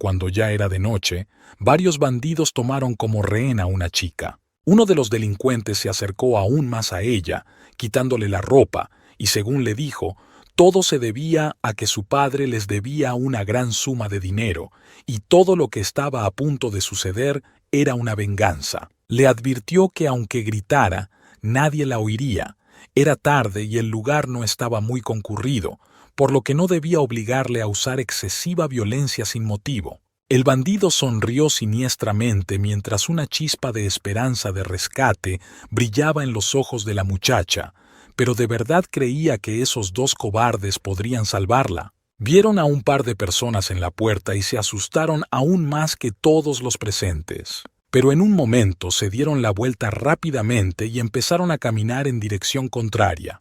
Cuando ya era de noche, varios bandidos tomaron como rehén a una chica. Uno de los delincuentes se acercó aún más a ella, quitándole la ropa, y según le dijo, todo se debía a que su padre les debía una gran suma de dinero, y todo lo que estaba a punto de suceder era una venganza. Le advirtió que aunque gritara, nadie la oiría. Era tarde y el lugar no estaba muy concurrido, por lo que no debía obligarle a usar excesiva violencia sin motivo. El bandido sonrió siniestramente mientras una chispa de esperanza de rescate brillaba en los ojos de la muchacha, pero de verdad creía que esos dos cobardes podrían salvarla. Vieron a un par de personas en la puerta y se asustaron aún más que todos los presentes. Pero en un momento se dieron la vuelta rápidamente y empezaron a caminar en dirección contraria.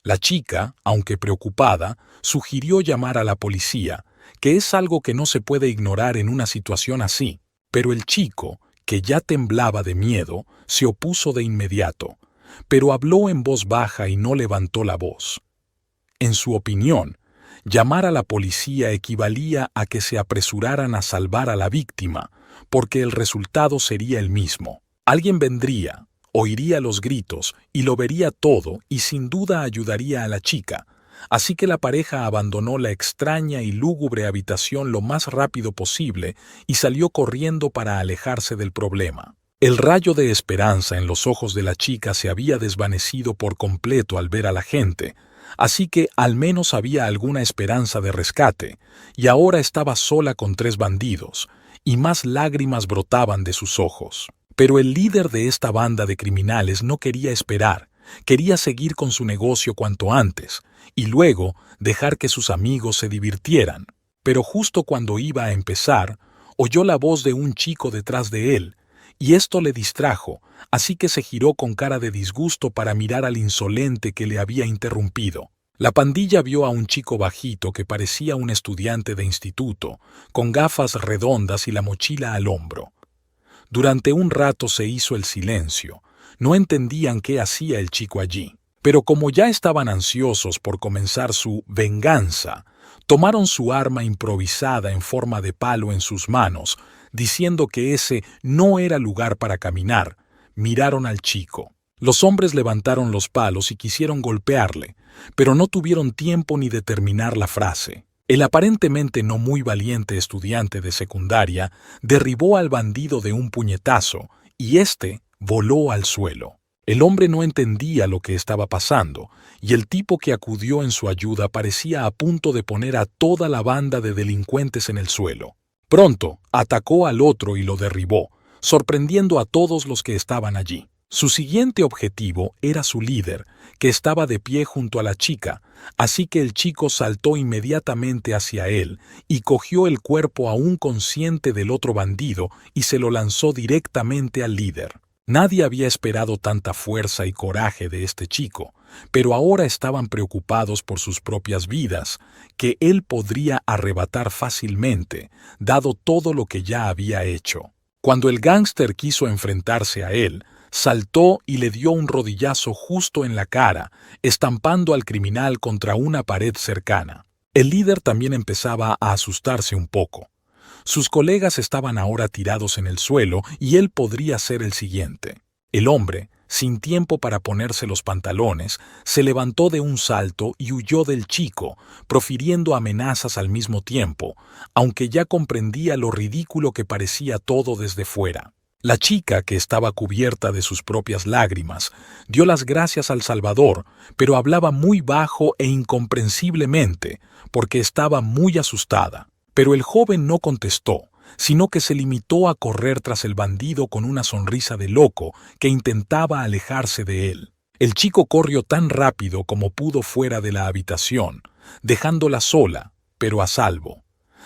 La chica, aunque preocupada, sugirió llamar a la policía, que es algo que no se puede ignorar en una situación así. Pero el chico, que ya temblaba de miedo, se opuso de inmediato, pero habló en voz baja y no levantó la voz. En su opinión, llamar a la policía equivalía a que se apresuraran a salvar a la víctima, porque el resultado sería el mismo. Alguien vendría, oiría los gritos y lo vería todo y sin duda ayudaría a la chica, así que la pareja abandonó la extraña y lúgubre habitación lo más rápido posible y salió corriendo para alejarse del problema. El rayo de esperanza en los ojos de la chica se había desvanecido por completo al ver a la gente, así que al menos había alguna esperanza de rescate, y ahora estaba sola con 3 bandidos, y más lágrimas brotaban de sus ojos. Pero el líder de esta banda de criminales no quería esperar, quería seguir con su negocio cuanto antes, y luego dejar que sus amigos se divirtieran. Pero justo cuando iba a empezar, oyó la voz de un chico detrás de él, y esto le distrajo, así que se giró con cara de disgusto para mirar al insolente que le había interrumpido. La pandilla vio a un chico bajito que parecía un estudiante de instituto, con gafas redondas y la mochila al hombro. Durante un rato se hizo el silencio. No entendían qué hacía el chico allí. Pero como ya estaban ansiosos por comenzar su venganza, tomaron su arma improvisada en forma de palo en sus manos, diciendo que ese no era lugar para caminar. Miraron al chico. Los hombres levantaron los palos y quisieron golpearle, pero no tuvieron tiempo ni de terminar la frase. El aparentemente no muy valiente estudiante de secundaria derribó al bandido de un puñetazo y éste voló al suelo. El hombre no entendía lo que estaba pasando y el tipo que acudió en su ayuda parecía a punto de poner a toda la banda de delincuentes en el suelo. Pronto atacó al otro y lo derribó, sorprendiendo a todos los que estaban allí. Su siguiente objetivo era su líder, que estaba de pie junto a la chica, así que el chico saltó inmediatamente hacia él y cogió el cuerpo aún consciente del otro bandido y se lo lanzó directamente al líder. Nadie había esperado tanta fuerza y coraje de este chico, pero ahora estaban preocupados por sus propias vidas, que él podría arrebatar fácilmente, dado todo lo que ya había hecho. Cuando el gángster quiso enfrentarse a él, saltó y le dio un rodillazo justo en la cara, estampando al criminal contra una pared cercana. El líder también empezaba a asustarse un poco. Sus colegas estaban ahora tirados en el suelo y él podría ser el siguiente. El hombre, sin tiempo para ponerse los pantalones, se levantó de un salto y huyó del chico, profiriendo amenazas al mismo tiempo, aunque ya comprendía lo ridículo que parecía todo desde fuera. La chica, que estaba cubierta de sus propias lágrimas, dio las gracias al Salvador, pero hablaba muy bajo e incomprensiblemente, porque estaba muy asustada. Pero el joven no contestó, sino que se limitó a correr tras el bandido con una sonrisa de loco que intentaba alejarse de él. El chico corrió tan rápido como pudo fuera de la habitación, dejándola sola, pero a salvo.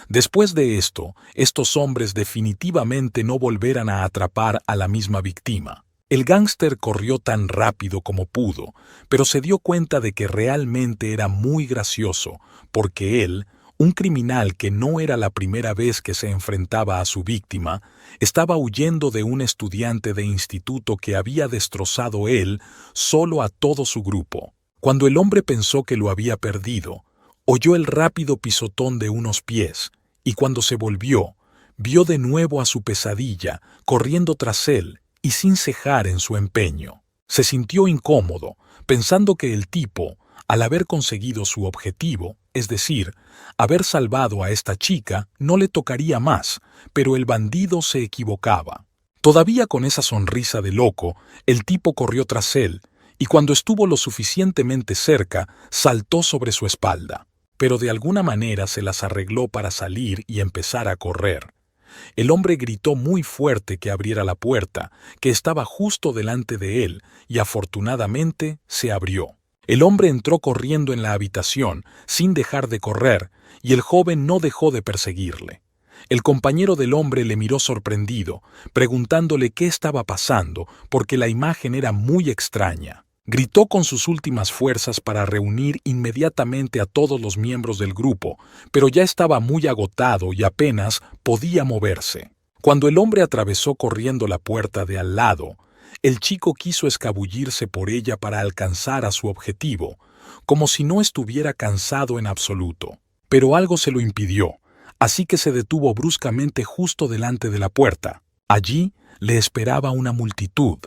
Después de esto, estos hombres definitivamente no volverán a atrapar a la misma víctima. El gángster corrió tan rápido como pudo, pero se dio cuenta de que realmente era muy gracioso, porque él, un criminal que no era la primera vez que se enfrentaba a su víctima, estaba huyendo de un estudiante de instituto que había destrozado él solo a todo su grupo. Cuando el hombre pensó que lo había perdido, oyó el rápido pisotón de unos pies, y cuando se volvió, vio de nuevo a su pesadilla corriendo tras él y sin cejar en su empeño. Se sintió incómodo, pensando que el tipo, al haber conseguido su objetivo, es decir, haber salvado a esta chica, no le tocaría más, pero el bandido se equivocaba. Todavía con esa sonrisa de loco, el tipo corrió tras él, y cuando estuvo lo suficientemente cerca, saltó sobre su espalda. Pero de alguna manera se las arregló para salir y empezar a correr. El hombre gritó muy fuerte que abriera la puerta, que estaba justo delante de él, y afortunadamente se abrió. El hombre entró corriendo en la habitación, sin dejar de correr, y el joven no dejó de perseguirle. El compañero del hombre le miró sorprendido, preguntándole qué estaba pasando, porque la imagen era muy extraña. Gritó con sus últimas fuerzas para reunir inmediatamente a todos los miembros del grupo, pero ya estaba muy agotado y apenas podía moverse. Cuando el hombre atravesó corriendo la puerta de al lado, el chico quiso escabullirse por ella para alcanzar a su objetivo, como si no estuviera cansado en absoluto. Pero algo se lo impidió, así que se detuvo bruscamente justo delante de la puerta. Allí le esperaba una multitud,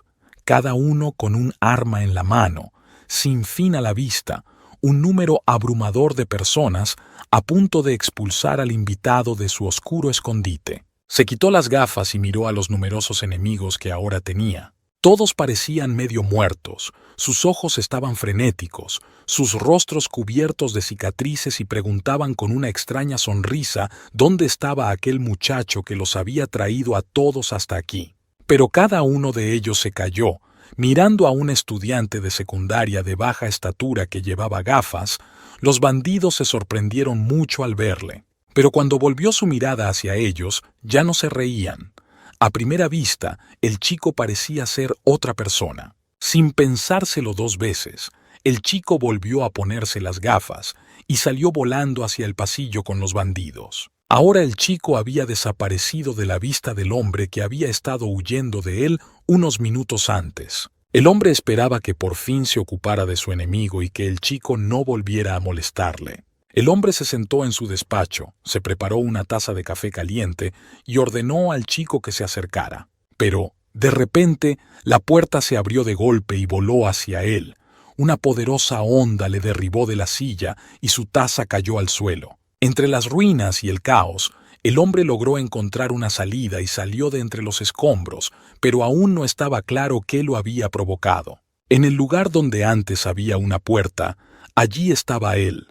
cada uno con un arma en la mano, sin fin a la vista, un número abrumador de personas a punto de expulsar al invitado de su oscuro escondite. Se quitó las gafas y miró a los numerosos enemigos que ahora tenía. Todos parecían medio muertos, sus ojos estaban frenéticos, sus rostros cubiertos de cicatrices y preguntaban con una extraña sonrisa dónde estaba aquel muchacho que los había traído a todos hasta aquí. Pero cada uno de ellos se calló, mirando a un estudiante de secundaria de baja estatura que llevaba gafas. Los bandidos se sorprendieron mucho al verle. Pero cuando volvió su mirada hacia ellos, ya no se reían. A primera vista, el chico parecía ser otra persona. Sin pensárselo dos veces, el chico volvió a ponerse las gafas y salió volando hacia el pasillo con los bandidos. Ahora el chico había desaparecido de la vista del hombre que había estado huyendo de él unos minutos antes. El hombre esperaba que por fin se ocupara de su enemigo y que el chico no volviera a molestarle. El hombre se sentó en su despacho, se preparó una taza de café caliente y ordenó al chico que se acercara. Pero, de repente, la puerta se abrió de golpe y voló hacia él. Una poderosa onda le derribó de la silla y su taza cayó al suelo. Entre las ruinas y el caos, el hombre logró encontrar una salida y salió de entre los escombros, pero aún no estaba claro qué lo había provocado. En el lugar donde antes había una puerta, allí estaba él.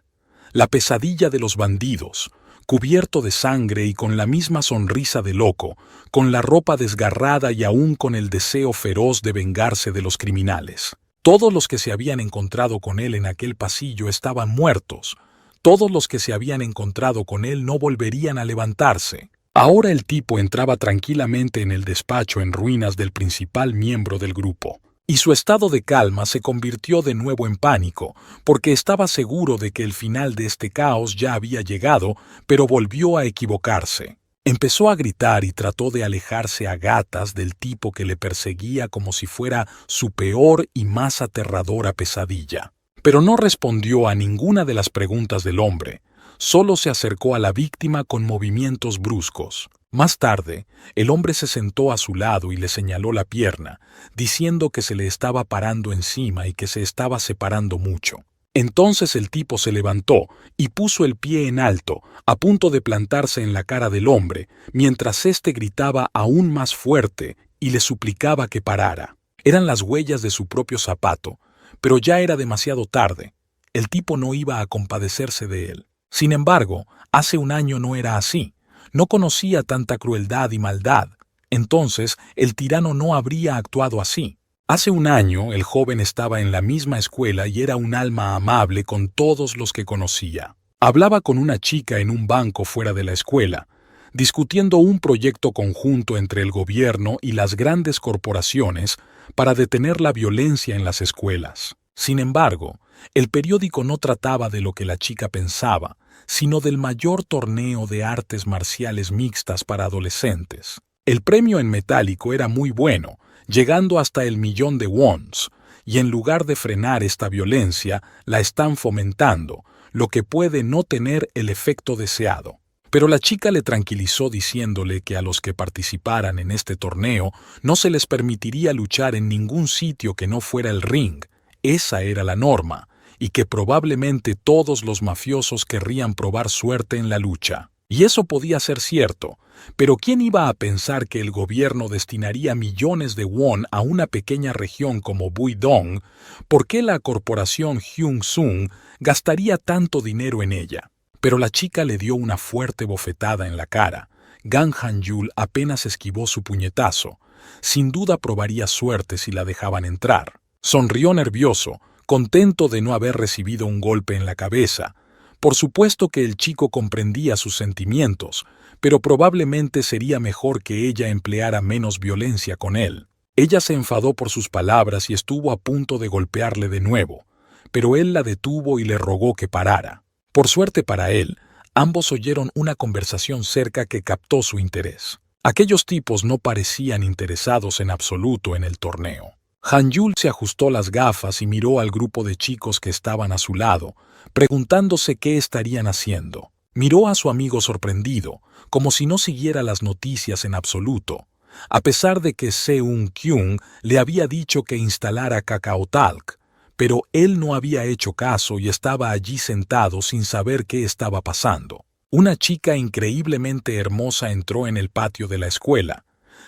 La pesadilla de los bandidos, cubierto de sangre y con la misma sonrisa de loco, con la ropa desgarrada y aún con el deseo feroz de vengarse de los criminales. Todos los que se habían encontrado con él en aquel pasillo estaban muertos. Todos los que se habían encontrado con él no volverían a levantarse. Ahora el tipo entraba tranquilamente en el despacho en ruinas del principal miembro del grupo. Y su estado de calma se convirtió de nuevo en pánico, porque estaba seguro de que el final de este caos ya había llegado, pero volvió a equivocarse. Empezó a gritar y trató de alejarse a gatas del tipo que le perseguía como si fuera su peor y más aterradora pesadilla. Pero no respondió a ninguna de las preguntas del hombre, solo se acercó a la víctima con movimientos bruscos. Más tarde, el hombre se sentó a su lado y le señaló la pierna, diciendo que se le estaba parando encima y que se estaba separando mucho. Entonces el tipo se levantó y puso el pie en alto, a punto de plantarse en la cara del hombre, mientras éste gritaba aún más fuerte y le suplicaba que parara. Eran las huellas de su propio zapato, pero ya era demasiado tarde. El tipo no iba a compadecerse de él. Sin embargo, hace un año no era así. No conocía tanta crueldad y maldad. Entonces, el tirano no habría actuado así. Hace un año, el joven estaba en la misma escuela y era un alma amable con todos los que conocía. Hablaba con una chica en un banco fuera de la escuela, discutiendo un proyecto conjunto entre el gobierno y las grandes corporaciones para detener la violencia en las escuelas. Sin embargo, el periódico no trataba de lo que la chica pensaba, sino del mayor torneo de artes marciales mixtas para adolescentes. El premio en metálico era muy bueno, llegando hasta el 1.000.000 de wons, y en lugar de frenar esta violencia, la están fomentando, lo que puede no tener el efecto deseado. Pero la chica le tranquilizó diciéndole que a los que participaran en este torneo no se les permitiría luchar en ningún sitio que no fuera el ring. Esa era la norma, y que probablemente todos los mafiosos querrían probar suerte en la lucha. Y eso podía ser cierto, pero ¿quién iba a pensar que el gobierno destinaría millones de won a una pequeña región como Buidong? ¿Por qué la corporación Hyung-sung gastaría tanto dinero en ella? Pero la chica le dio una fuerte bofetada en la cara. Gang Han-yul apenas esquivó su puñetazo. Sin duda probaría suerte si la dejaban entrar. Sonrió nervioso, contento de no haber recibido un golpe en la cabeza. Por supuesto que el chico comprendía sus sentimientos, pero probablemente sería mejor que ella empleara menos violencia con él. Ella se enfadó por sus palabras y estuvo a punto de golpearle de nuevo, pero él la detuvo y le rogó que parara. Por suerte para él, ambos oyeron una conversación cerca que captó su interés. Aquellos tipos no parecían interesados en absoluto en el torneo. Han-yul se ajustó las gafas y miró al grupo de chicos que estaban a su lado, preguntándose qué estarían haciendo. Miró a su amigo sorprendido, como si no siguiera las noticias en absoluto, a pesar de que Seung-kyung le había dicho que instalara Kakaotalk, pero él no había hecho caso y estaba allí sentado sin saber qué estaba pasando. Una chica increíblemente hermosa entró en el patio de la escuela.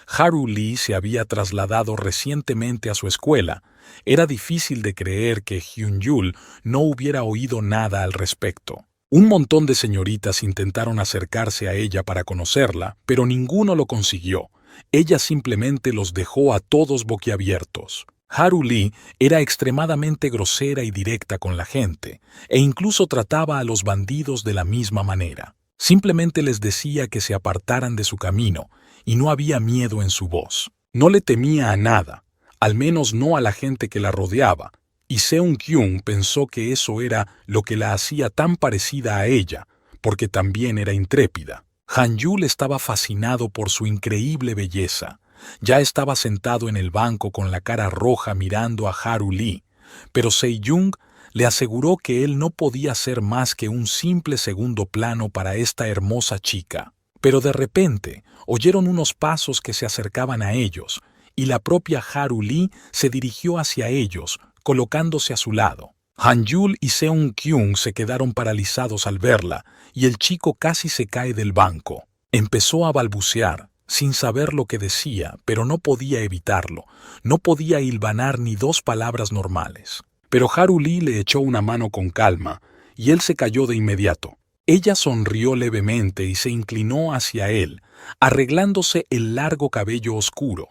Haru Lee se había trasladado recientemente a su escuela. Era difícil de creer que Hyun-yul no hubiera oído nada al respecto. Un montón de señoritas intentaron acercarse a ella para conocerla, pero ninguno lo consiguió. Ella simplemente los dejó a todos boquiabiertos. Haru Lee era extremadamente grosera y directa con la gente, e incluso trataba a los bandidos de la misma manera. Simplemente les decía que se apartaran de su camino, y no había miedo en su voz. No le temía a nada, al menos no a la gente que la rodeaba, y Seung-kyung pensó que eso era lo que la hacía tan parecida a ella, porque también era intrépida. Han-yul estaba fascinado por su increíble belleza. Ya estaba sentado en el banco con la cara roja mirando a Haru Lee, pero Se-jung le aseguró que él no podía ser más que un simple segundo plano para esta hermosa chica. Pero de repente oyeron unos pasos que se acercaban a ellos, y la propia Haru Lee se dirigió hacia ellos, colocándose a su lado. Han-yul y Seung-kyung se quedaron paralizados al verla, y el chico casi se cae del banco. Empezó a balbucear, sin saber lo que decía, pero no podía evitarlo. No podía hilvanar ni dos palabras normales. Pero Haru Lee le echó una mano con calma, y él se cayó de inmediato. Ella sonrió levemente y se inclinó hacia él, arreglándose el largo cabello oscuro.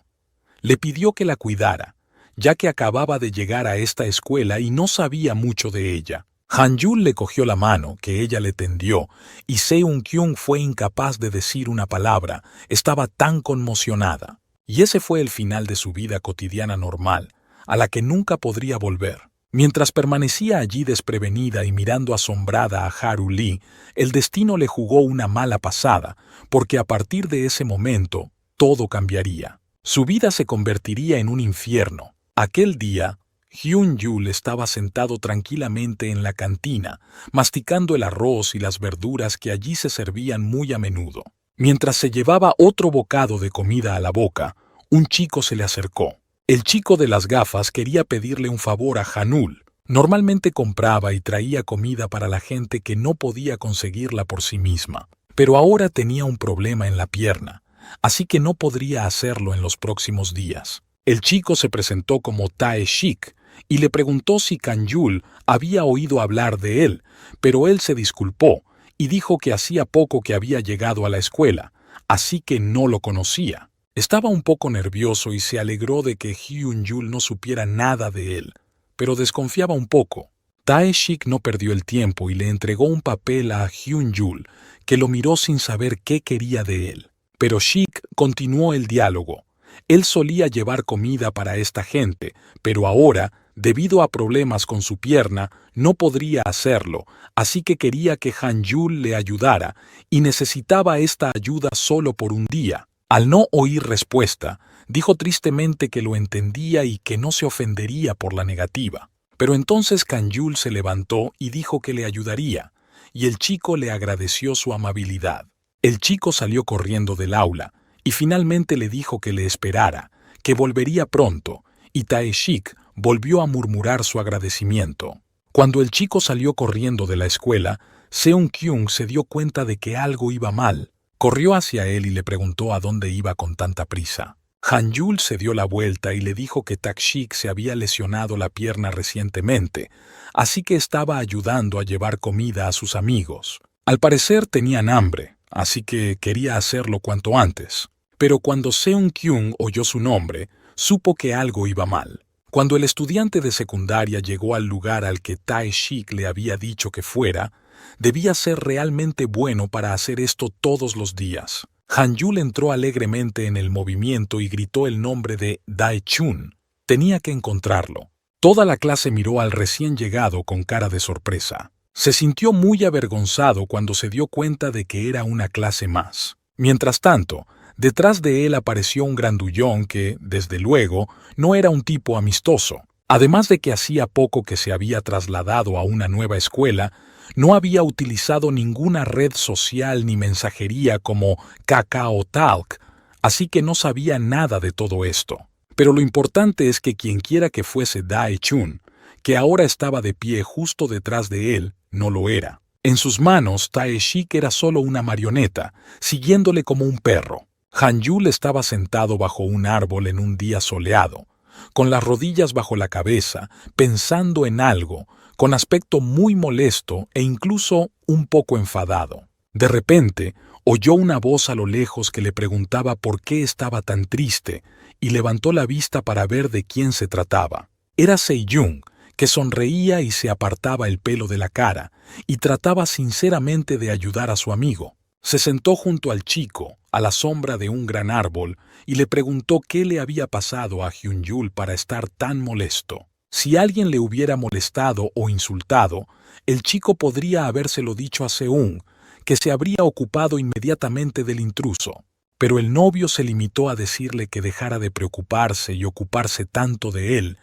Le pidió que la cuidara, ya que acababa de llegar a esta escuela y no sabía mucho de ella. Han-yul le cogió la mano que ella le tendió, y Seung-kyung fue incapaz de decir una palabra, estaba tan conmocionada. Y ese fue el final de su vida cotidiana normal, a la que nunca podría volver. Mientras permanecía allí desprevenida y mirando asombrada a Haru Lee, el destino le jugó una mala pasada, porque a partir de ese momento, todo cambiaría. Su vida se convertiría en un infierno. Aquel día, Hyun-yul estaba sentado tranquilamente en la cantina, masticando el arroz y las verduras que allí se servían muy a menudo. Mientras se llevaba otro bocado de comida a la boca, un chico se le acercó. El chico de las gafas quería pedirle un favor a Han-yul. Normalmente compraba y traía comida para la gente que no podía conseguirla por sí misma, pero ahora tenía un problema en la pierna, así que no podría hacerlo en los próximos días. El chico se presentó como Tae-shik y le preguntó si Kan-yul había oído hablar de él, pero él se disculpó y dijo que hacía poco que había llegado a la escuela, así que no lo conocía. Estaba un poco nervioso y se alegró de que Hyun-yul no supiera nada de él, pero desconfiaba un poco. Tae-shik no perdió el tiempo y le entregó un papel a Hyun-yul, que lo miró sin saber qué quería de él. Pero Shik continuó el diálogo. Él solía llevar comida para esta gente, pero ahora, debido a problemas con su pierna, no podría hacerlo, así que quería que Han-yul le ayudara, y necesitaba esta ayuda solo por un día. Al no oír respuesta, dijo tristemente que lo entendía y que no se ofendería por la negativa. Pero entonces Kan-yul se levantó y dijo que le ayudaría, y el chico le agradeció su amabilidad. El chico salió corriendo del aula y finalmente le dijo que le esperara, que volvería pronto, y Tae-shik volvió a murmurar su agradecimiento. Cuando el chico salió corriendo de la escuela, Seung-kyung se dio cuenta de que algo iba mal. Corrió hacia él y le preguntó a dónde iba con tanta prisa. Han-yul se dio la vuelta y le dijo que Tak-shik se había lesionado la pierna recientemente, así que estaba ayudando a llevar comida a sus amigos. Al parecer tenían hambre, así que quería hacerlo cuanto antes. Pero cuando Seung-kyung oyó su nombre, supo que algo iba mal. Cuando el estudiante de secundaria llegó al lugar al que Tae-shik le había dicho que fuera, debía ser realmente bueno para hacer esto todos los días. Han-yul entró alegremente en el movimiento y gritó el nombre de Dae-chun. Tenía que encontrarlo. Toda la clase miró al recién llegado con cara de sorpresa. Se sintió muy avergonzado cuando se dio cuenta de que era una clase más. Mientras tanto, detrás de él apareció un grandullón que, desde luego, no era un tipo amistoso. Además de que hacía poco que se había trasladado a una nueva escuela, no había utilizado ninguna red social ni mensajería como Kakao Talk, así que no sabía nada de todo esto. Pero lo importante es que quienquiera que fuese Dae-chun, que ahora estaba de pie justo detrás de él, no lo era. En sus manos, Tae-shik era solo una marioneta, siguiéndole como un perro. Han-yul estaba sentado bajo un árbol en un día soleado, con las rodillas bajo la cabeza, pensando en algo, con aspecto muy molesto e incluso un poco enfadado. De repente, oyó una voz a lo lejos que le preguntaba por qué estaba tan triste y levantó la vista para ver de quién se trataba. Era Sejong, que sonreía y se apartaba el pelo de la cara y trataba sinceramente de ayudar a su amigo. Se sentó junto al chico, a la sombra de un gran árbol, y le preguntó qué le había pasado a Hyun-yul para estar tan molesto. Si alguien le hubiera molestado o insultado, el chico podría habérselo dicho a Seung, que se habría ocupado inmediatamente del intruso. Pero el novio se limitó a decirle que dejara de preocuparse y ocuparse tanto de él,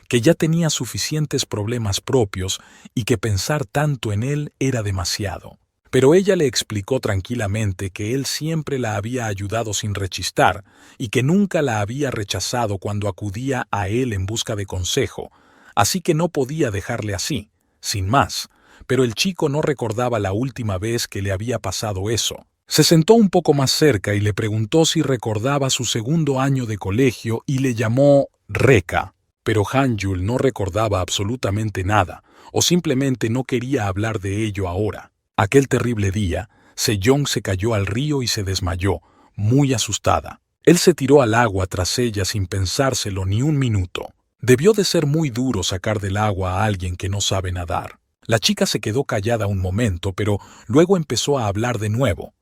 que ya tenía suficientes problemas propios y que pensar tanto en él era demasiado. Pero ella le explicó tranquilamente que él siempre la había ayudado sin rechistar y que nunca la había rechazado cuando acudía a él en busca de consejo, así que no podía dejarle así, sin más. Pero el chico no recordaba la última vez que le había pasado eso. Se sentó un poco más cerca y le preguntó si recordaba su segundo año de colegio y le llamó Reka. Pero Han-yul no recordaba absolutamente nada, o simplemente no quería hablar de ello ahora. Aquel terrible día, Sejong se cayó al río y se desmayó, muy asustada. Él se tiró al agua tras ella sin pensárselo ni un minuto. Debió de ser muy duro sacar del agua a alguien que no sabe nadar. La chica se quedó callada un momento, pero luego empezó a hablar de nuevo.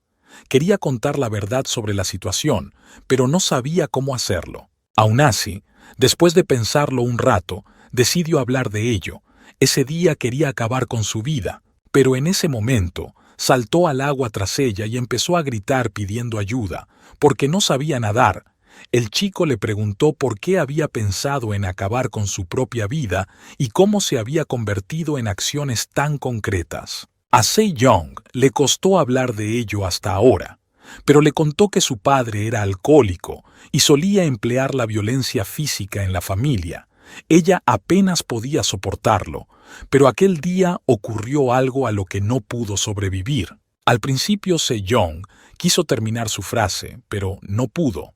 Quería contar la verdad sobre la situación, pero no sabía cómo hacerlo. Aun así, después de pensarlo un rato, decidió hablar de ello. Ese día quería acabar con su vida. Pero en ese momento, saltó al agua tras ella y empezó a gritar pidiendo ayuda, porque no sabía nadar. El chico le preguntó por qué había pensado en acabar con su propia vida y cómo se había convertido en acciones tan concretas. A Sejong le costó hablar de ello hasta ahora, pero le contó que su padre era alcohólico y solía emplear la violencia física en la familia. Ella apenas podía soportarlo, pero aquel día ocurrió algo a lo que no pudo sobrevivir. Al principio Sejong quiso terminar su frase, pero no pudo.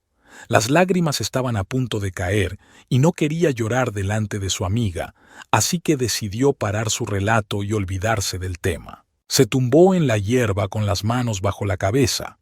Las lágrimas estaban a punto de caer y no quería llorar delante de su amiga, así que decidió parar su relato y olvidarse del tema. Se tumbó en la hierba con las manos bajo la cabeza.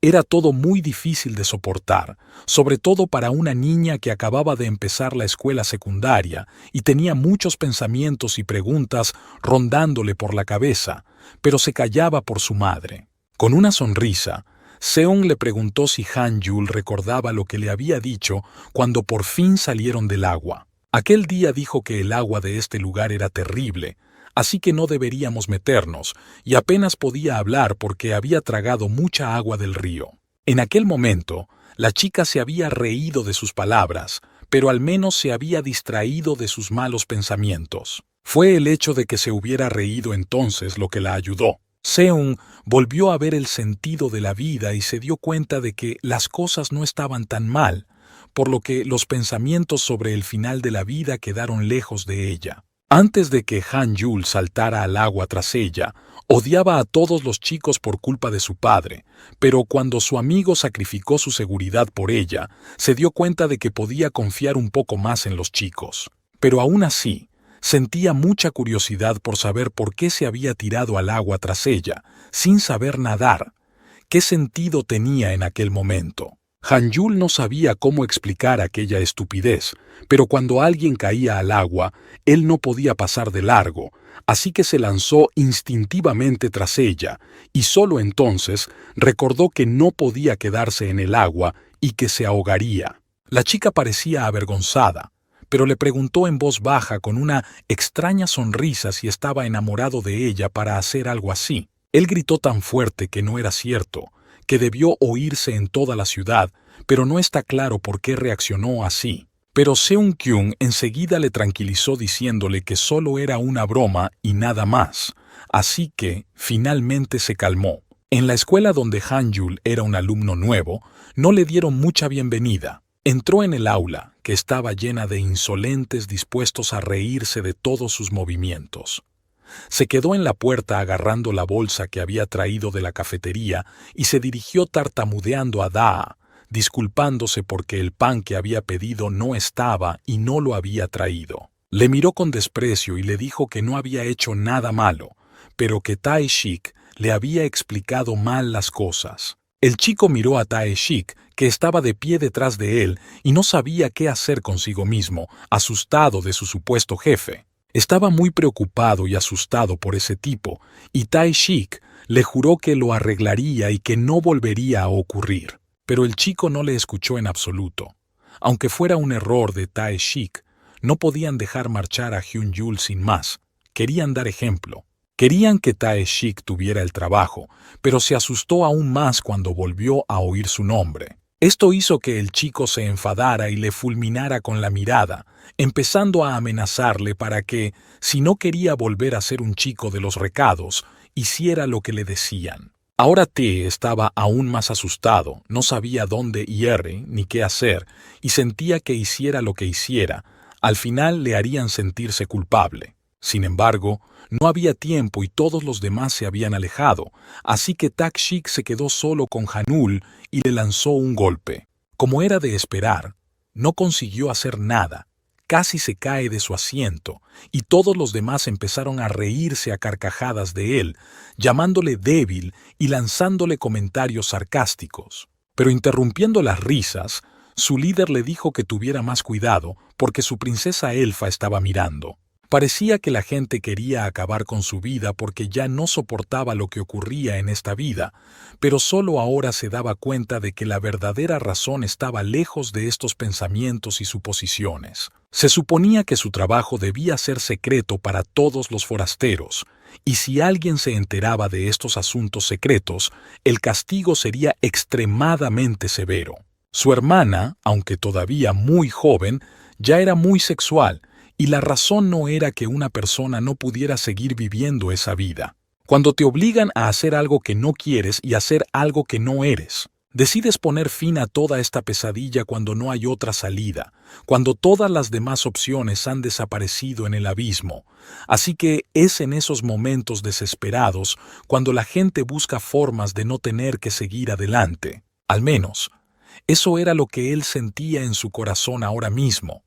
Era todo muy difícil de soportar, sobre todo para una niña que acababa de empezar la escuela secundaria y tenía muchos pensamientos y preguntas rondándole por la cabeza, pero se callaba por su madre. Con una sonrisa, Seung le preguntó si Han-yul recordaba lo que le había dicho cuando por fin salieron del agua. Aquel día dijo que el agua de este lugar era terrible, así que no deberíamos meternos, y apenas podía hablar porque había tragado mucha agua del río. En aquel momento, la chica se había reído de sus palabras, pero al menos se había distraído de sus malos pensamientos. Fue el hecho de que se hubiera reído entonces lo que la ayudó. Seung volvió a ver el sentido de la vida y se dio cuenta de que las cosas no estaban tan mal, por lo que los pensamientos sobre el final de la vida quedaron lejos de ella. Antes de que Han Yul saltara al agua tras ella, odiaba a todos los chicos por culpa de su padre, pero cuando su amigo sacrificó su seguridad por ella, se dio cuenta de que podía confiar un poco más en los chicos. Pero aún así, sentía mucha curiosidad por saber por qué se había tirado al agua tras ella, sin saber nadar. ¿Qué sentido tenía en aquel momento? Han Yul no sabía cómo explicar aquella estupidez, pero cuando alguien caía al agua, él no podía pasar de largo, así que se lanzó instintivamente tras ella, y solo entonces recordó que no podía quedarse en el agua y que se ahogaría. La chica parecía avergonzada, pero le preguntó en voz baja con una extraña sonrisa si estaba enamorado de ella para hacer algo así. Él gritó tan fuerte que no era cierto, que debió oírse en toda la ciudad, pero no está claro por qué reaccionó así. Pero Seung-kyung enseguida le tranquilizó diciéndole que solo era una broma y nada más, así que finalmente se calmó. En la escuela donde Han Yul era un alumno nuevo, no le dieron mucha bienvenida. Entró en el aula, que estaba llena de insolentes dispuestos a reírse de todos sus movimientos. Se quedó en la puerta agarrando la bolsa que había traído de la cafetería y se dirigió tartamudeando a Daa, disculpándose porque el pan que había pedido no estaba y no lo había traído. Le miró con desprecio y le dijo que no había hecho nada malo, pero que Tae-shik le había explicado mal las cosas. El chico miró a Tae-shik, que estaba de pie detrás de él y no sabía qué hacer consigo mismo, asustado de su supuesto jefe. Estaba muy preocupado y asustado por ese tipo, y Tae-shik le juró que lo arreglaría y que no volvería a ocurrir. Pero el chico no le escuchó en absoluto. Aunque fuera un error de Tae-shik, no podían dejar marchar a Hyun Yul sin más. Querían dar ejemplo. Querían que Tae-shik tuviera el trabajo, pero se asustó aún más cuando volvió a oír su nombre. Esto hizo que el chico se enfadara y le fulminara con la mirada, empezando a amenazarle para que, si no quería volver a ser un chico de los recados, hiciera lo que le decían. Ahora T estaba aún más asustado, no sabía dónde ir ni qué hacer, y sentía que hiciera lo que hiciera, al final le harían sentirse culpable. Sin embargo, no había tiempo y todos los demás se habían alejado, así que Tak-shik se quedó solo con Hanul y le lanzó un golpe. Como era de esperar, no consiguió hacer nada, casi se cae de su asiento, y todos los demás empezaron a reírse a carcajadas de él, llamándole débil y lanzándole comentarios sarcásticos. Pero interrumpiendo las risas, su líder le dijo que tuviera más cuidado porque su princesa elfa estaba mirando. Parecía que la gente quería acabar con su vida porque ya no soportaba lo que ocurría en esta vida, pero solo ahora se daba cuenta de que la verdadera razón estaba lejos de estos pensamientos y suposiciones. Se suponía que su trabajo debía ser secreto para todos los forasteros, y si alguien se enteraba de estos asuntos secretos, el castigo sería extremadamente severo. Su hermana, aunque todavía muy joven, ya era muy sexual, y la razón no era que una persona no pudiera seguir viviendo esa vida. Cuando te obligan a hacer algo que no quieres y hacer algo que no eres, decides poner fin a toda esta pesadilla cuando no hay otra salida, cuando todas las demás opciones han desaparecido en el abismo. Así que es en esos momentos desesperados cuando la gente busca formas de no tener que seguir adelante. Al menos, eso era lo que él sentía en su corazón ahora mismo.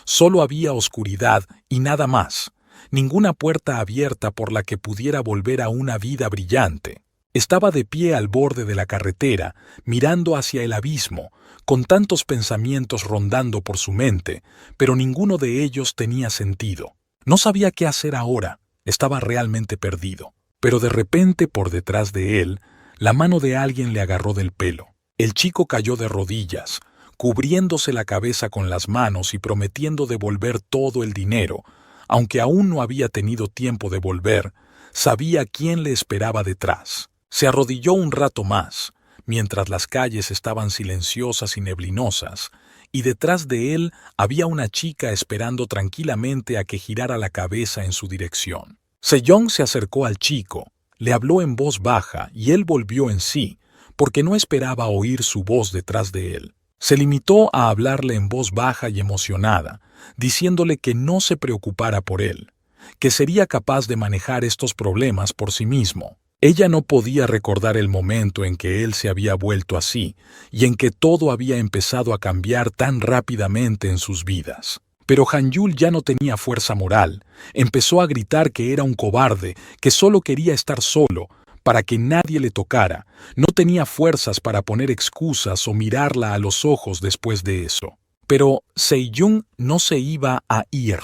Solo había oscuridad y nada más, ninguna puerta abierta por la que pudiera volver a una vida brillante. Estaba de pie al borde de la carretera, mirando hacia el abismo, con tantos pensamientos rondando por su mente, pero ninguno de ellos tenía sentido. No sabía qué hacer ahora, estaba realmente perdido. Pero de repente, por detrás de él, la mano de alguien le agarró del pelo. El chico cayó de rodillas, cubriéndose la cabeza con las manos y prometiendo devolver todo el dinero. Aunque aún no había tenido tiempo de volver, sabía quién le esperaba detrás. Se arrodilló un rato más, mientras las calles estaban silenciosas y neblinosas, y detrás de él había una chica esperando tranquilamente a que girara la cabeza en su dirección. Sejong se acercó al chico, Le habló en voz baja y él volvió en sí, porque no esperaba oír su voz detrás de él. Se limitó a hablarle en voz baja y emocionada, diciéndole que no se preocupara por él, que sería capaz de manejar estos problemas por sí mismo. Ella no podía recordar el momento en que él se había vuelto así y en que todo había empezado a cambiar tan rápidamente en sus vidas. Pero Han-Yul ya no tenía fuerza moral. Empezó a gritar que era un cobarde, que solo quería estar solo, para que nadie le tocara. No tenía fuerzas para poner excusas o mirarla a los ojos después de eso. Pero Se-Jung no se iba a ir.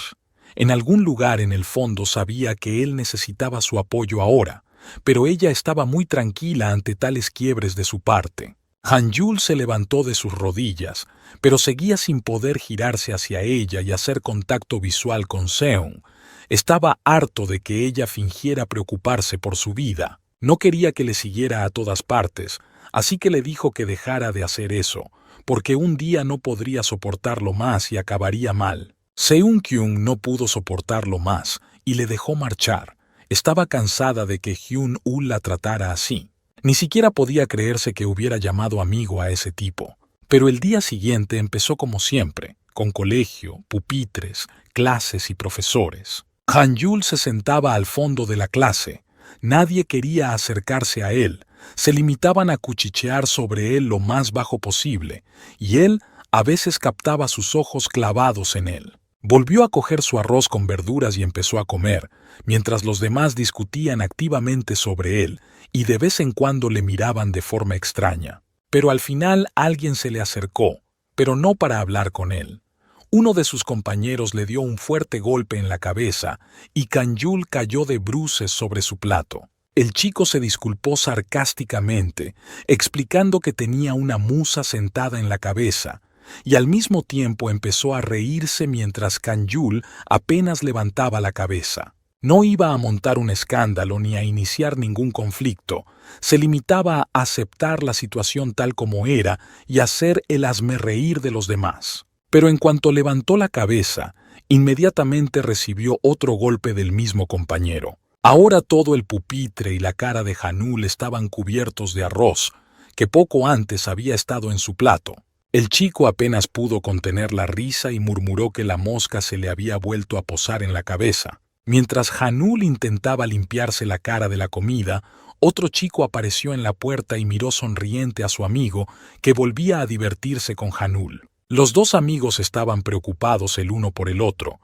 En algún lugar en el fondo sabía que él necesitaba su apoyo ahora, pero ella estaba muy tranquila ante tales quiebres de su parte. Han-Yul se levantó de sus rodillas, pero seguía sin poder girarse hacia ella y hacer contacto visual con Seung. Estaba harto de que ella fingiera preocuparse por su vida. No quería que le siguiera a todas partes, así que le dijo que dejara de hacer eso, porque un día no podría soportarlo más y acabaría mal. Seung-kyung no pudo soportarlo más y le dejó marchar. Estaba cansada de que Hyun-ul la tratara así. Ni siquiera podía creerse que hubiera llamado amigo a ese tipo. Pero el día siguiente empezó como siempre, con colegio, pupitres, clases y profesores. Han-Yul se sentaba al fondo de la clase. Nadie quería acercarse a él. Se limitaban a cuchichear sobre él lo más bajo posible, y él a veces captaba sus ojos clavados en él. Volvió a coger su arroz con verduras y empezó a comer, mientras los demás discutían activamente sobre él y de vez en cuando le miraban de forma extraña. Pero al final alguien se le acercó, pero no para hablar con él. Uno de sus compañeros le dio un fuerte golpe en la cabeza y Han-Yul cayó de bruces sobre su plato. El chico se disculpó sarcásticamente, explicando que tenía una musa sentada en la cabeza, y al mismo tiempo empezó a reírse mientras Han-Yul apenas levantaba la cabeza. No iba a montar un escándalo ni a iniciar ningún conflicto, se limitaba a aceptar la situación tal como era y hacer el hazmerreír de los demás. Pero en cuanto levantó la cabeza, inmediatamente recibió otro golpe del mismo compañero. Ahora todo el pupitre y la cara de Han-Yul estaban cubiertos de arroz, que poco antes había estado en su plato. El chico apenas pudo contener la risa y murmuró que la mosca se le había vuelto a posar en la cabeza. Mientras Han-Yul intentaba limpiarse la cara de la comida, otro chico apareció en la puerta y miró sonriente a su amigo, que volvía a divertirse con Han-Yul. Los dos amigos estaban preocupados el uno por el otro.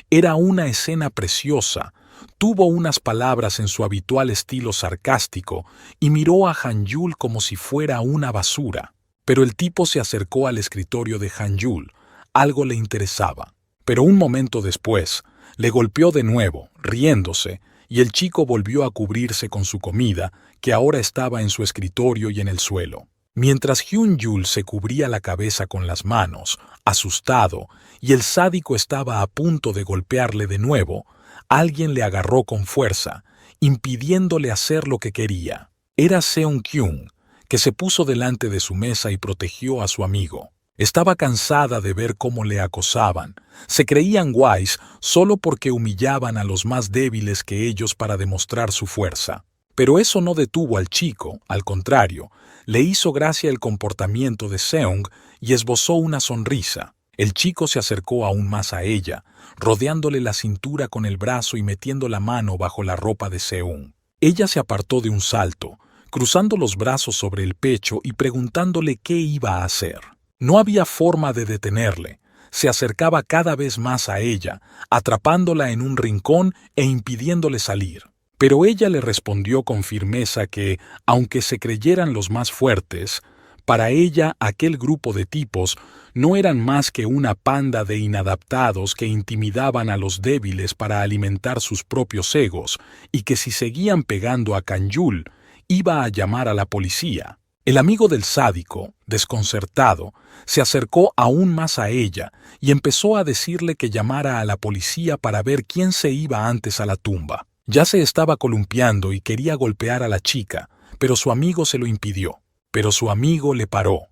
Era una escena preciosa. Tuvo unas palabras en su habitual estilo sarcástico y miró a Han-Yul como si fuera una basura. Pero el tipo se acercó al escritorio de Han-Yul. Algo le interesaba. Pero un momento después, le golpeó de nuevo, riéndose, y el chico volvió a cubrirse con su comida, que ahora estaba en su escritorio y en el suelo. Mientras Hyun-Yul se cubría la cabeza con las manos, asustado, y el sádico estaba a punto de golpearle de nuevo, alguien le agarró con fuerza, impidiéndole hacer lo que quería. Era Seung-kyung, que se puso delante de su mesa y protegió a su amigo. Estaba cansada de ver cómo le acosaban. Se creían guays solo porque humillaban a los más débiles que ellos para demostrar su fuerza. Pero eso no detuvo al chico, al contrario, le hizo gracia el comportamiento de Seung y esbozó una sonrisa. El chico se acercó aún más a ella, rodeándole la cintura con el brazo y metiendo la mano bajo la ropa de Seung. Ella se apartó de un salto, cruzando los brazos sobre el pecho y preguntándole qué iba a hacer. No había forma de detenerle. Se acercaba cada vez más a ella, atrapándola en un rincón e impidiéndole salir. Pero ella le respondió con firmeza que, aunque se creyeran los más fuertes, para ella aquel grupo de tipos no eran más que una panda de inadaptados que intimidaban a los débiles para alimentar sus propios egos, y que si seguían pegando a Han-Yul, iba a llamar a la policía. El amigo del sádico, desconcertado, se acercó aún más a ella y empezó a decirle que llamara a la policía para ver quién se iba antes a la tumba. Ya se estaba columpiando y quería golpear a la chica, pero su amigo se lo impidió. Pero su amigo le paró.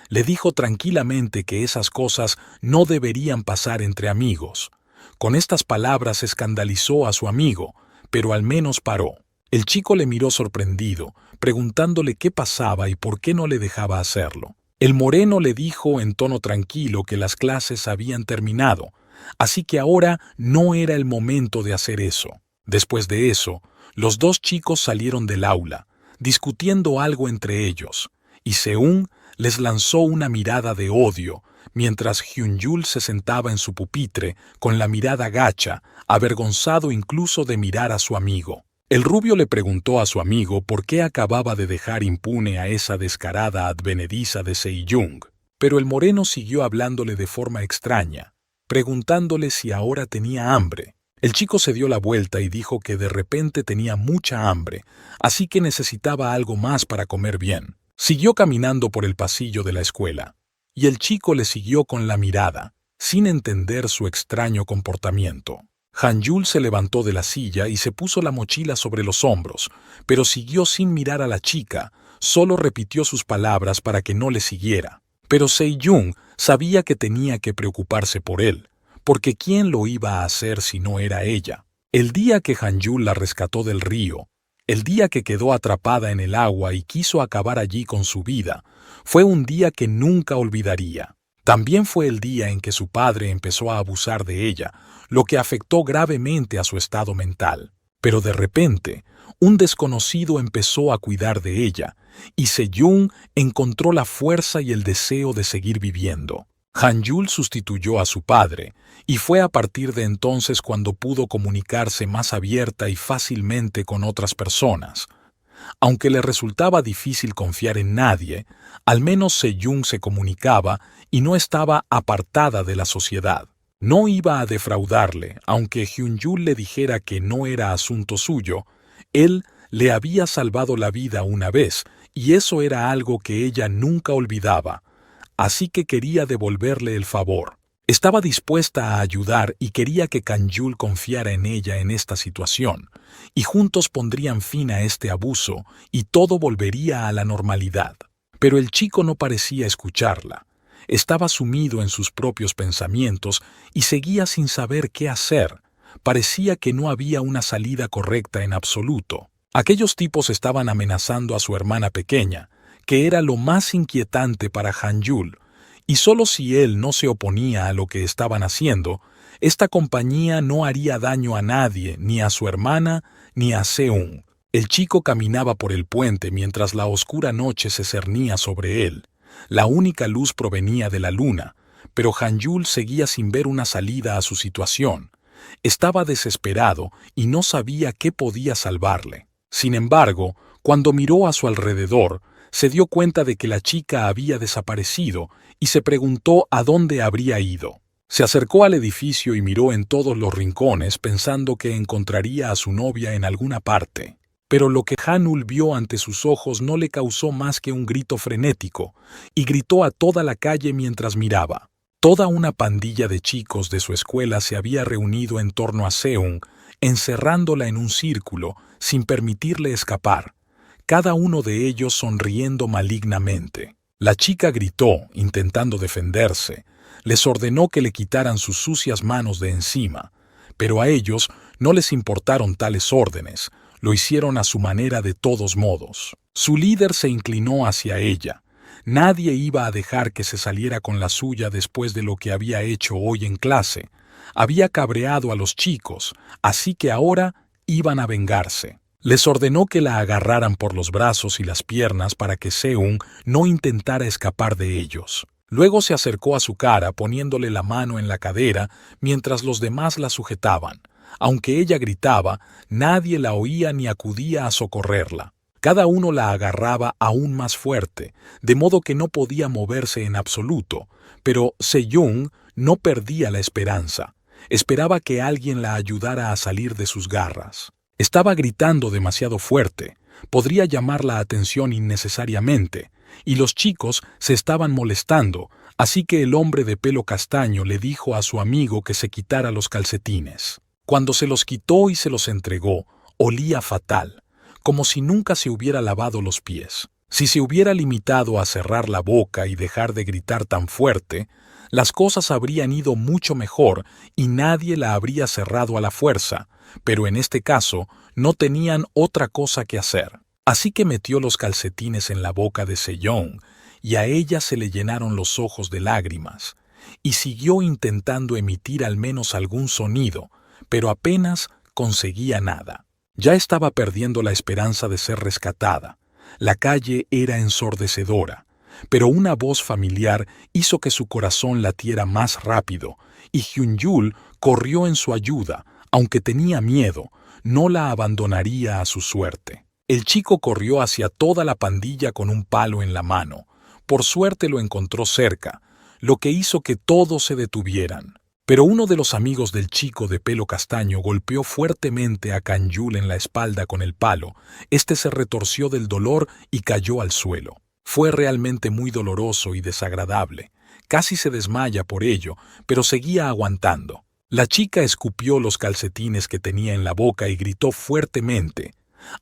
Le dijo tranquilamente que esas cosas no deberían pasar entre amigos. Con estas palabras escandalizó a su amigo, pero al menos paró. El chico le miró sorprendido, preguntándole qué pasaba y por qué no le dejaba hacerlo. El moreno le dijo en tono tranquilo que las clases habían terminado, así que ahora no era el momento de hacer eso. Después de eso, los dos chicos salieron del aula, discutiendo algo entre ellos, y Seung les lanzó una mirada de odio, mientras Hyun-jul se sentaba en su pupitre con la mirada gacha, avergonzado incluso de mirar a su amigo. El rubio le preguntó a su amigo por qué acababa de dejar impune a esa descarada advenediza de Sejong, pero el moreno siguió hablándole de forma extraña, preguntándole si ahora tenía hambre. El chico se dio la vuelta y dijo que de repente tenía mucha hambre, así que necesitaba algo más para comer bien. Siguió caminando por el pasillo de la escuela, y el chico le siguió con la mirada, sin entender su extraño comportamiento. Han-jul se levantó de la silla y se puso la mochila sobre los hombros, pero siguió sin mirar a la chica, solo repitió sus palabras para que no le siguiera. Pero Sejong sabía que tenía que preocuparse por él, porque ¿quién lo iba a hacer si no era ella? El día que Han-jul la rescató del río, el día que quedó atrapada en el agua y quiso acabar allí con su vida, fue un día que nunca olvidaría. También fue el día en que su padre empezó a abusar de ella, lo que afectó gravemente a su estado mental. Pero de repente, un desconocido empezó a cuidar de ella, y Sejong encontró la fuerza y el deseo de seguir viviendo. Han-jul sustituyó a su padre, y fue a partir de entonces cuando pudo comunicarse más abierta y fácilmente con otras personas. Aunque le resultaba difícil confiar en nadie, al menos Sejong se comunicaba y no estaba apartada de la sociedad. No iba a defraudarle, aunque Hyun-jul le dijera que no era asunto suyo. Él le había salvado la vida una vez, y eso era algo que ella nunca olvidaba. Así que quería devolverle el favor. Estaba dispuesta a ayudar y quería que Kang-jul confiara en ella en esta situación, y juntos pondrían fin a este abuso y todo volvería a la normalidad. Pero el chico no parecía escucharla. Estaba sumido en sus propios pensamientos y seguía sin saber qué hacer. Parecía que no había una salida correcta en absoluto. Aquellos tipos estaban amenazando a su hermana pequeña, que era lo más inquietante para Han-jul, y solo si él no se oponía a lo que estaban haciendo, esta compañía no haría daño a nadie, ni a su hermana, ni a Seung. El chico caminaba por el puente mientras la oscura noche se cernía sobre él. La única luz provenía de la luna, pero Han-jul seguía sin ver una salida a su situación. Estaba desesperado y no sabía qué podía salvarle. Sin embargo, cuando miró a su alrededor, se dio cuenta de que la chica había desaparecido y se preguntó a dónde habría ido. Se acercó al edificio y miró en todos los rincones pensando que encontraría a su novia en alguna parte. Pero lo que Han-jul vio ante sus ojos no le causó más que un grito frenético, y gritó a toda la calle mientras miraba. Toda una pandilla de chicos de su escuela se había reunido en torno a Seung, encerrándola en un círculo, sin permitirle escapar, cada uno de ellos sonriendo malignamente. La chica gritó, intentando defenderse. Les ordenó que le quitaran sus sucias manos de encima, pero a ellos no les importaron tales órdenes. Lo hicieron a su manera de todos modos. Su líder se inclinó hacia ella. Nadie iba a dejar que se saliera con la suya después de lo que había hecho hoy en clase. Había cabreado a los chicos, así que ahora iban a vengarse. Les ordenó que la agarraran por los brazos y las piernas para que Seung no intentara escapar de ellos. Luego se acercó a su cara poniéndole la mano en la cadera mientras los demás la sujetaban. Aunque ella gritaba, nadie la oía ni acudía a socorrerla. Cada uno la agarraba aún más fuerte, de modo que no podía moverse en absoluto, pero Sejong no perdía la esperanza. Esperaba que alguien la ayudara a salir de sus garras. Estaba gritando demasiado fuerte, podría llamar la atención innecesariamente, y los chicos se estaban molestando, así que el hombre de pelo castaño le dijo a su amigo que se quitara los calcetines. Cuando se los quitó y se los entregó, olía fatal, como si nunca se hubiera lavado los pies. Si se hubiera limitado a cerrar la boca y dejar de gritar tan fuerte, las cosas habrían ido mucho mejor y nadie la habría cerrado a la fuerza, pero en este caso no tenían otra cosa que hacer. Así que metió los calcetines en la boca de Sejong y a ella se le llenaron los ojos de lágrimas, y siguió intentando emitir al menos algún sonido, pero apenas conseguía nada. Ya estaba perdiendo la esperanza de ser rescatada. La calle era ensordecedora, pero una voz familiar hizo que su corazón latiera más rápido, y Hyun-yul corrió en su ayuda. Aunque tenía miedo, no la abandonaría a su suerte. El chico corrió hacia toda la pandilla con un palo en la mano. Por suerte lo encontró cerca, lo que hizo que todos se detuvieran. Pero uno de los amigos del chico de pelo castaño golpeó fuertemente a Kang-yul en la espalda con el palo. Este se retorció del dolor y cayó al suelo. Fue realmente muy doloroso y desagradable. Casi se desmaya por ello, pero seguía aguantando. La chica escupió los calcetines que tenía en la boca y gritó fuertemente.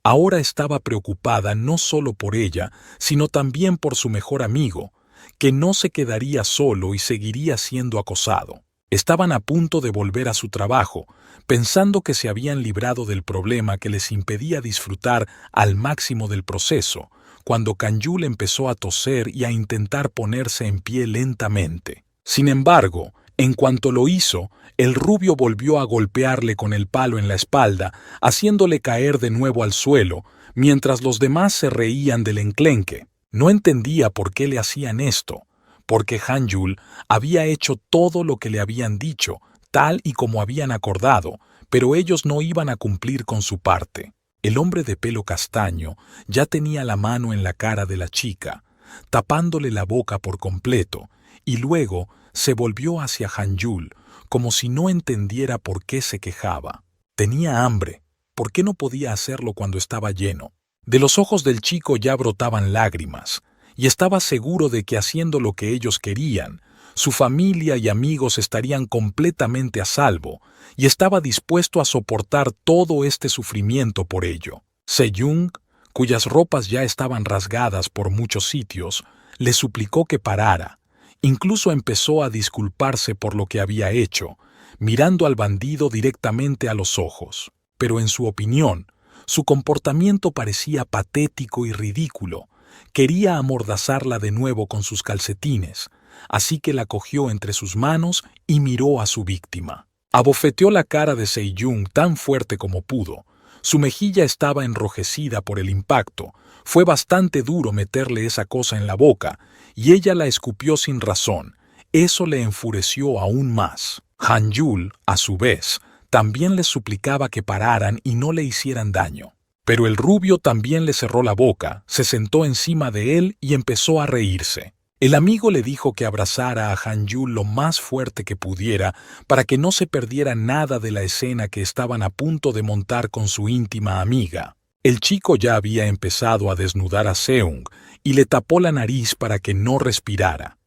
Ahora estaba preocupada no solo por ella, sino también por su mejor amigo, que no se quedaría solo y seguiría siendo acosado. Estaban a punto de volver a su trabajo, pensando que se habían librado del problema que les impedía disfrutar al máximo del proceso, cuando Kang-yul empezó a toser y a intentar ponerse en pie lentamente. Sin embargo, en cuanto lo hizo, el rubio volvió a golpearle con el palo en la espalda, haciéndole caer de nuevo al suelo, mientras los demás se reían del enclenque. No entendía por qué le hacían esto, porque Han-yul había hecho todo lo que le habían dicho, tal y como habían acordado, pero ellos no iban a cumplir con su parte. El hombre de pelo castaño ya tenía la mano en la cara de la chica, tapándole la boca por completo, y luego se volvió hacia Han-yul, como si no entendiera por qué se quejaba. Tenía hambre. ¿Por qué no podía hacerlo cuando estaba lleno? De los ojos del chico ya brotaban lágrimas, y estaba seguro de que haciendo lo que ellos querían, su familia y amigos estarían completamente a salvo, y estaba dispuesto a soportar todo este sufrimiento por ello. Sejong, cuyas ropas ya estaban rasgadas por muchos sitios, le suplicó que parara. Incluso empezó a disculparse por lo que había hecho, mirando al bandido directamente a los ojos. Pero en su opinión, su comportamiento parecía patético y ridículo. Quería amordazarla de nuevo con sus calcetines, así que la cogió entre sus manos y miró a su víctima. Abofeteó la cara de Sejong tan fuerte como pudo. Su mejilla estaba enrojecida por el impacto. Fue bastante duro meterle esa cosa en la boca, y ella la escupió sin razón. Eso le enfureció aún más. Han-yul, a su vez, también les suplicaba que pararan y no le hicieran daño. Pero el rubio también le cerró la boca, se sentó encima de él y empezó a reírse. El amigo le dijo que abrazara a Han-yul lo más fuerte que pudiera para que no se perdiera nada de la escena que estaban a punto de montar con su íntima amiga. El chico ya había empezado a desnudar a Seung y le tapó la nariz para que no respirara.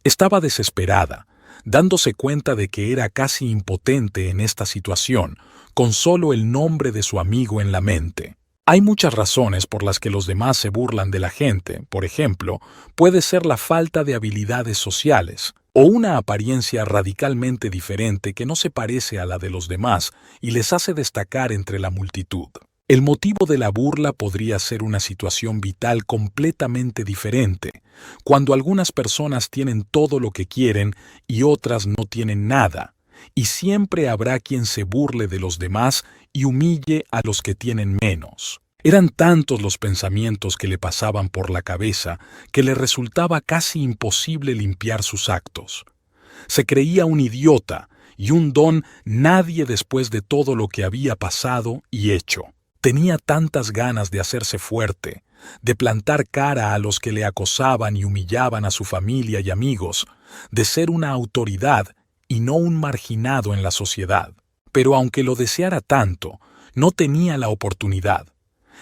Estaba desesperada, dándose cuenta de que era casi impotente en esta situación, con solo el nombre de su amigo en la mente. Hay muchas razones por las que los demás se burlan de la gente. Por ejemplo, puede ser la falta de habilidades sociales o una apariencia radicalmente diferente que no se parece a la de los demás y les hace destacar entre la multitud. El motivo de la burla podría ser una situación vital completamente diferente, cuando algunas personas tienen todo lo que quieren y otras no tienen nada, y siempre habrá quien se burle de los demás y humille a los que tienen menos. Eran tantos los pensamientos que le pasaban por la cabeza que le resultaba casi imposible limpiar sus actos. Se creía un idiota y un don nadie después de todo lo que había pasado y hecho. Tenía tantas ganas de hacerse fuerte, de plantar cara a los que le acosaban y humillaban a su familia y amigos, de ser una autoridad y no un marginado en la sociedad. Pero aunque lo deseara tanto, no tenía la oportunidad.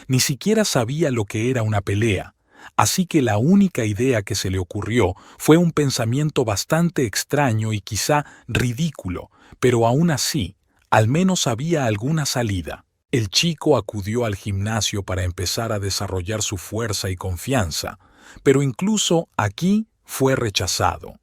Ni siquiera sabía lo que era una pelea, así que la única idea que se le ocurrió fue un pensamiento bastante extraño y quizá ridículo, pero aún así, al menos había alguna salida. El chico acudió al gimnasio para empezar a desarrollar su fuerza y confianza, pero incluso aquí fue rechazado.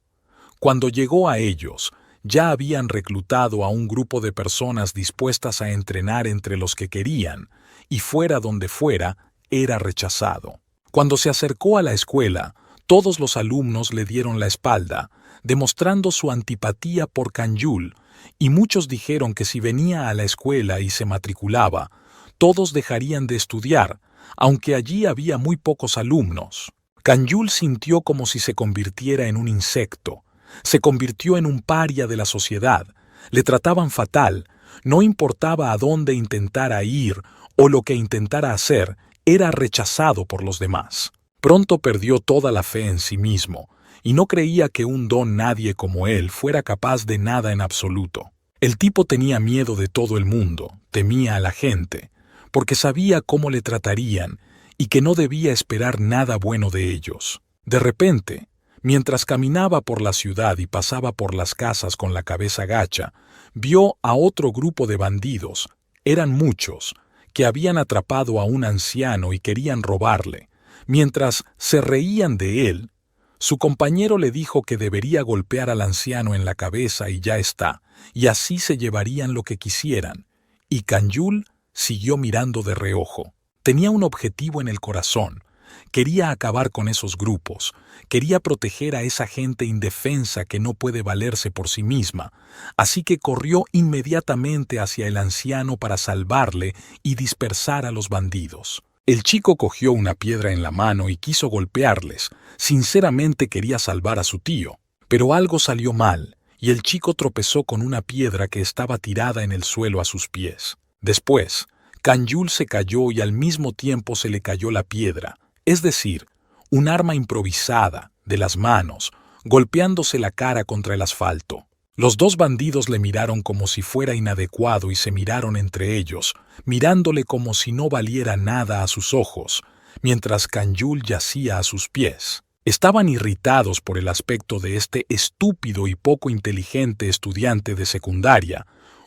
Cuando llegó a ellos, ya habían reclutado a un grupo de personas dispuestas a entrenar entre los que querían, y fuera donde fuera, era rechazado. Cuando se acercó a la escuela, todos los alumnos le dieron la espalda, demostrando su antipatía por Kang-yul, y muchos dijeron que si venía a la escuela y se matriculaba, todos dejarían de estudiar, aunque allí había muy pocos alumnos. Kang-yul sintió como si se convirtiera en un insecto. Se convirtió en un paria de la sociedad. Le trataban fatal. No importaba a dónde intentara ir o lo que intentara hacer, era rechazado por los demás. Pronto perdió toda la fe en sí mismo, y no creía que un don nadie como él fuera capaz de nada en absoluto. El tipo tenía miedo de todo el mundo, temía a la gente, porque sabía cómo le tratarían y que no debía esperar nada bueno de ellos. De repente, mientras caminaba por la ciudad y pasaba por las casas con la cabeza gacha, vio a otro grupo de bandidos, eran muchos, que habían atrapado a un anciano y querían robarle. Mientras se reían de él, su compañero le dijo que debería golpear al anciano en la cabeza y ya está, y así se llevarían lo que quisieran. Y Kang-yul siguió mirando de reojo. Tenía un objetivo en el corazón. Quería acabar con esos grupos, quería proteger a esa gente indefensa que no puede valerse por sí misma, así que corrió inmediatamente hacia el anciano para salvarle y dispersar a los bandidos. El chico cogió una piedra en la mano y quiso golpearles. Sinceramente quería salvar a su tío, pero algo salió mal, y el chico tropezó con una piedra que estaba tirada en el suelo a sus pies. Después, Kang-yul se cayó y al mismo tiempo se le cayó la piedra, es decir, un arma improvisada, de las manos, golpeándose la cara contra el asfalto. Los dos bandidos le miraron como si fuera inadecuado y se miraron entre ellos, mirándole como si no valiera nada a sus ojos, mientras Kang-yul yacía a sus pies. Estaban irritados por el aspecto de este estúpido y poco inteligente estudiante de secundaria.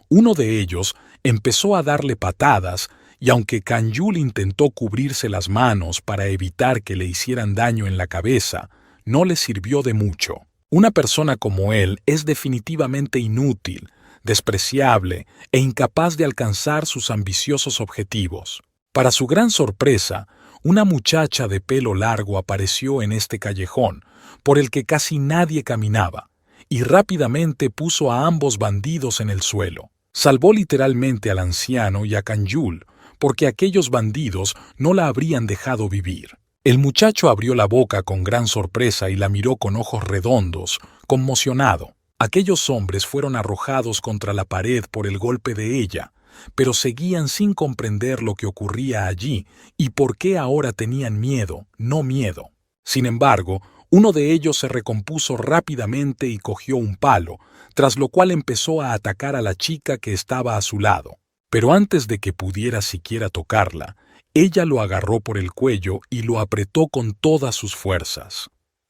Uno de ellos empezó a darle patadas, y aunque Kang-yul intentó cubrirse las manos para evitar que le hicieran daño en la cabeza, no le sirvió de mucho. Una persona como él es definitivamente inútil, despreciable e incapaz de alcanzar sus ambiciosos objetivos. Para su gran sorpresa, una muchacha de pelo largo apareció en este callejón, por el que casi nadie caminaba, y rápidamente puso a ambos bandidos en el suelo. Salvó literalmente al anciano y a Kang-yul, porque aquellos bandidos no la habrían dejado vivir. El muchacho abrió la boca con gran sorpresa y la miró con ojos redondos, conmocionado. Aquellos hombres fueron arrojados contra la pared por el golpe de ella, pero seguían sin comprender lo que ocurría allí y por qué ahora tenían miedo, no miedo. Sin embargo, uno de ellos se recompuso rápidamente y cogió un palo, tras lo cual empezó a atacar a la chica que estaba a su lado. Pero antes de que pudiera siquiera tocarla, ella lo agarró por el cuello y lo apretó con todas sus fuerzas.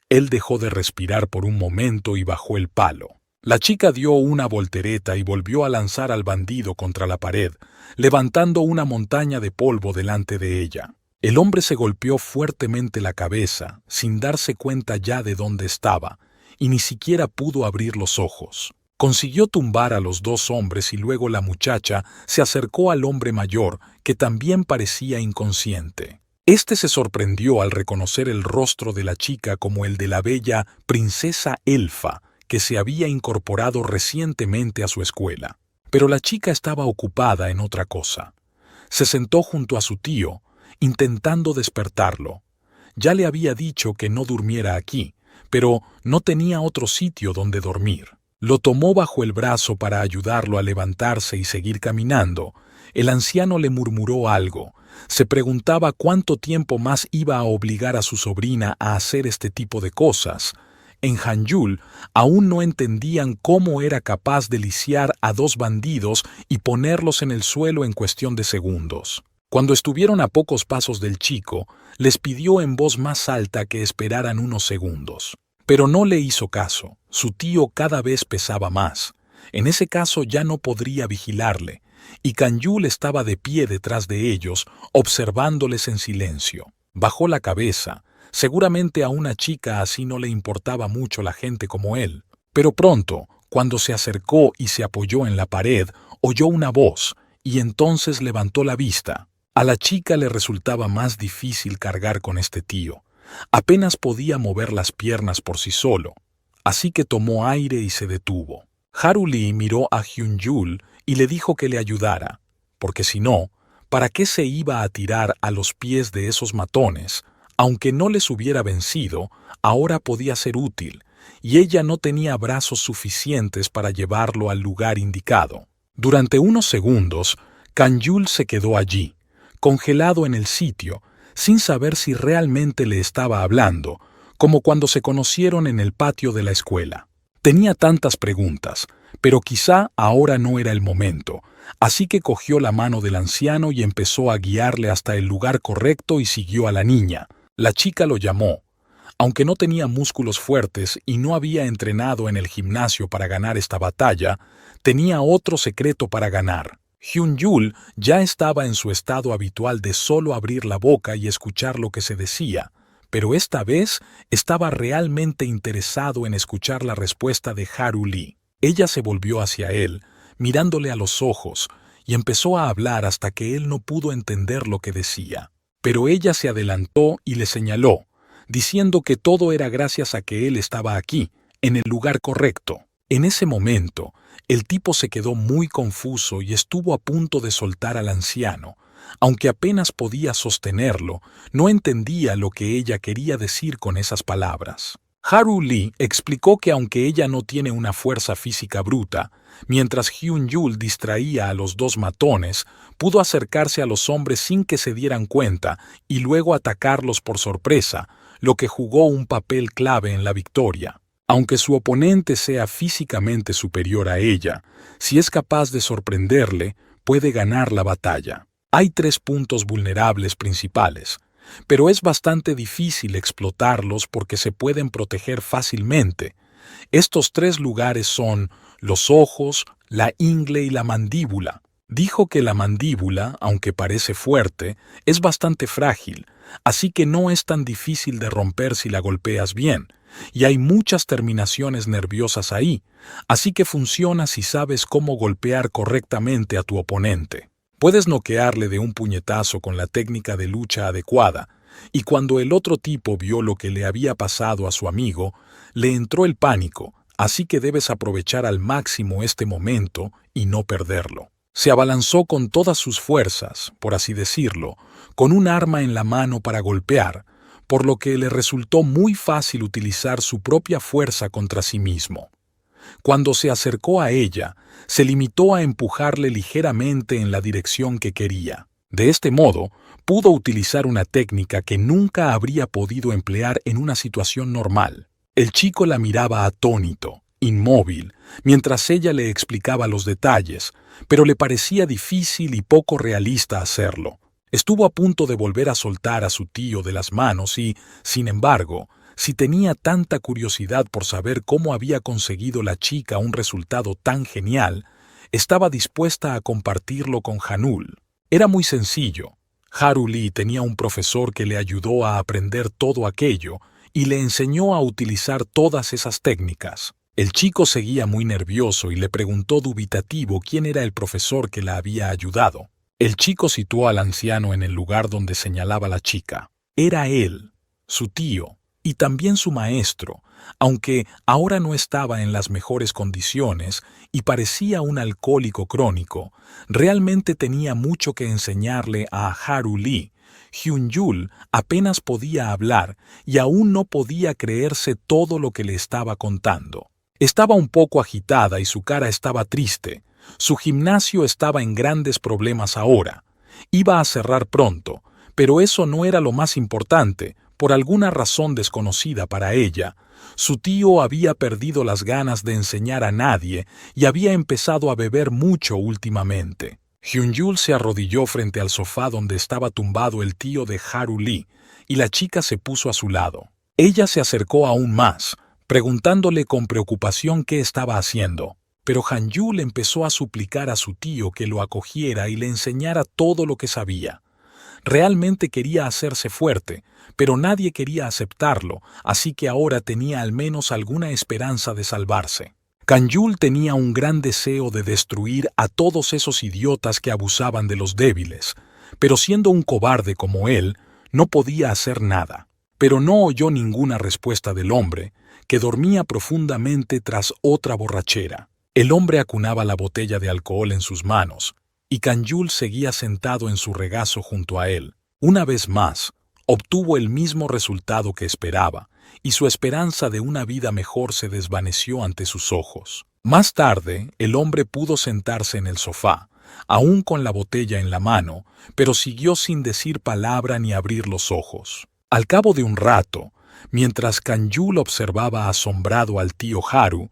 Él dejó de respirar por un momento y bajó el palo. La chica dio una voltereta y volvió a lanzar al bandido contra la pared, levantando una montaña de polvo delante de ella. El hombre se golpeó fuertemente la cabeza, sin darse cuenta ya de dónde estaba, y ni siquiera pudo abrir los ojos. Consiguió tumbar a los dos hombres y luego la muchacha se acercó al hombre mayor, que también parecía inconsciente. Este se sorprendió al reconocer el rostro de la chica como el de la bella princesa elfa, que se había incorporado recientemente a su escuela. Pero la chica estaba ocupada en otra cosa. Se sentó junto a su tío, intentando despertarlo. Ya le había dicho que no durmiera aquí, pero no tenía otro sitio donde dormir. Lo tomó bajo el brazo para ayudarlo a levantarse y seguir caminando. El anciano le murmuró algo. Se preguntaba cuánto tiempo más iba a obligar a su sobrina a hacer este tipo de cosas. En Hanyul aún no entendían cómo era capaz de lisiar a dos bandidos y ponerlos en el suelo en cuestión de segundos. Cuando estuvieron a pocos pasos del chico, les pidió en voz más alta que esperaran unos segundos. Pero no le hizo caso. Su tío cada vez pesaba más. En ese caso ya no podría vigilarle, y Kang-yul estaba de pie detrás de ellos, observándoles en silencio. Bajó la cabeza. Seguramente a una chica así no le importaba mucho la gente como él. Pero pronto, cuando se acercó y se apoyó en la pared, oyó una voz, y entonces levantó la vista. A la chica le resultaba más difícil cargar con este tío. Apenas podía mover las piernas por sí solo. Así que tomó aire y se detuvo. Haru Lee miró a Hyun-yul y le dijo que le ayudara, porque si no, ¿para qué se iba a tirar a los pies de esos matones? Aunque no les hubiera vencido, ahora podía ser útil, y ella no tenía brazos suficientes para llevarlo al lugar indicado. Durante unos segundos, Kang-yul se quedó allí, congelado en el sitio, sin saber si realmente le estaba hablando, como cuando se conocieron en el patio de la escuela. Tenía tantas preguntas, pero quizá ahora no era el momento, así que cogió la mano del anciano y empezó a guiarle hasta el lugar correcto y siguió a la niña. La chica lo llamó. Aunque no tenía músculos fuertes y no había entrenado en el gimnasio para ganar esta batalla, tenía otro secreto para ganar. Hyun-yul ya estaba en su estado habitual de solo abrir la boca y escuchar lo que se decía, pero esta vez estaba realmente interesado en escuchar la respuesta de Haru Lee. Ella se volvió hacia él, mirándole a los ojos, y empezó a hablar hasta que él no pudo entender lo que decía. Pero ella se adelantó y le señaló, diciendo que todo era gracias a que él estaba aquí, en el lugar correcto. En ese momento, el tipo se quedó muy confuso y estuvo a punto de soltar al anciano. Aunque apenas podía sostenerlo, no entendía lo que ella quería decir con esas palabras. Haru Lee explicó que aunque ella no tiene una fuerza física bruta, mientras Hyun-yul distraía a los dos matones, pudo acercarse a los hombres sin que se dieran cuenta y luego atacarlos por sorpresa, lo que jugó un papel clave en la victoria. Aunque su oponente sea físicamente superior a ella, si es capaz de sorprenderle, puede ganar la batalla. Hay 3 puntos vulnerables principales, pero es bastante difícil explotarlos porque se pueden proteger fácilmente. Estos 3 lugares son los ojos, la ingle y la mandíbula. Dijo que la mandíbula, aunque parece fuerte, es bastante frágil, así que no es tan difícil de romper si la golpeas bien, y hay muchas terminaciones nerviosas ahí, así que funciona si sabes cómo golpear correctamente a tu oponente. Puedes noquearle de un puñetazo con la técnica de lucha adecuada, y cuando el otro tipo vio lo que le había pasado a su amigo, le entró el pánico, así que debes aprovechar al máximo este momento y no perderlo. Se abalanzó con todas sus fuerzas, por así decirlo, con un arma en la mano para golpear, por lo que le resultó muy fácil utilizar su propia fuerza contra sí mismo. Cuando se acercó a ella, se limitó a empujarle ligeramente en la dirección que quería. De este modo, pudo utilizar una técnica que nunca habría podido emplear en una situación normal. El chico la miraba atónito, inmóvil, mientras ella le explicaba los detalles, pero le parecía difícil y poco realista hacerlo. Estuvo a punto de volver a soltar a su tío de las manos y, sin embargo, si tenía tanta curiosidad por saber cómo había conseguido la chica un resultado tan genial, estaba dispuesta a compartirlo con Hanul. Era muy sencillo. Haru Lee tenía un profesor que le ayudó a aprender todo aquello y le enseñó a utilizar todas esas técnicas. El chico seguía muy nervioso y le preguntó dubitativo quién era el profesor que la había ayudado. El chico situó al anciano en el lugar donde señalaba la chica. Era él, su tío, y también su maestro, aunque ahora no estaba en las mejores condiciones y parecía un alcohólico crónico, realmente tenía mucho que enseñarle a Haru Lee. Hyun-yul apenas podía hablar y aún no podía creerse todo lo que le estaba contando. Estaba un poco agitada y su cara estaba triste. Su gimnasio estaba en grandes problemas ahora. Iba a cerrar pronto, pero eso no era lo más importante. Por alguna razón desconocida para ella, su tío había perdido las ganas de enseñar a nadie y había empezado a beber mucho últimamente. Hyun-yul se arrodilló frente al sofá donde estaba tumbado el tío de Haru Lee y la chica se puso a su lado. Ella se acercó aún más, preguntándole con preocupación qué estaba haciendo. Pero Hanyul empezó a suplicar a su tío que lo acogiera y le enseñara todo lo que sabía. Realmente quería hacerse fuerte, pero nadie quería aceptarlo, así que ahora tenía al menos alguna esperanza de salvarse. Hanyul tenía un gran deseo de destruir a todos esos idiotas que abusaban de los débiles, pero siendo un cobarde como él, no podía hacer nada. Pero no oyó ninguna respuesta del hombre, que dormía profundamente tras otra borrachera. El hombre acunaba la botella de alcohol en sus manos, y Hanyul seguía sentado en su regazo junto a él. Una vez más, obtuvo el mismo resultado que esperaba, y su esperanza de una vida mejor se desvaneció ante sus ojos. Más tarde, el hombre pudo sentarse en el sofá, aún con la botella en la mano, pero siguió sin decir palabra ni abrir los ojos. Al cabo de un rato, mientras Hanyul observaba asombrado al tío Haru,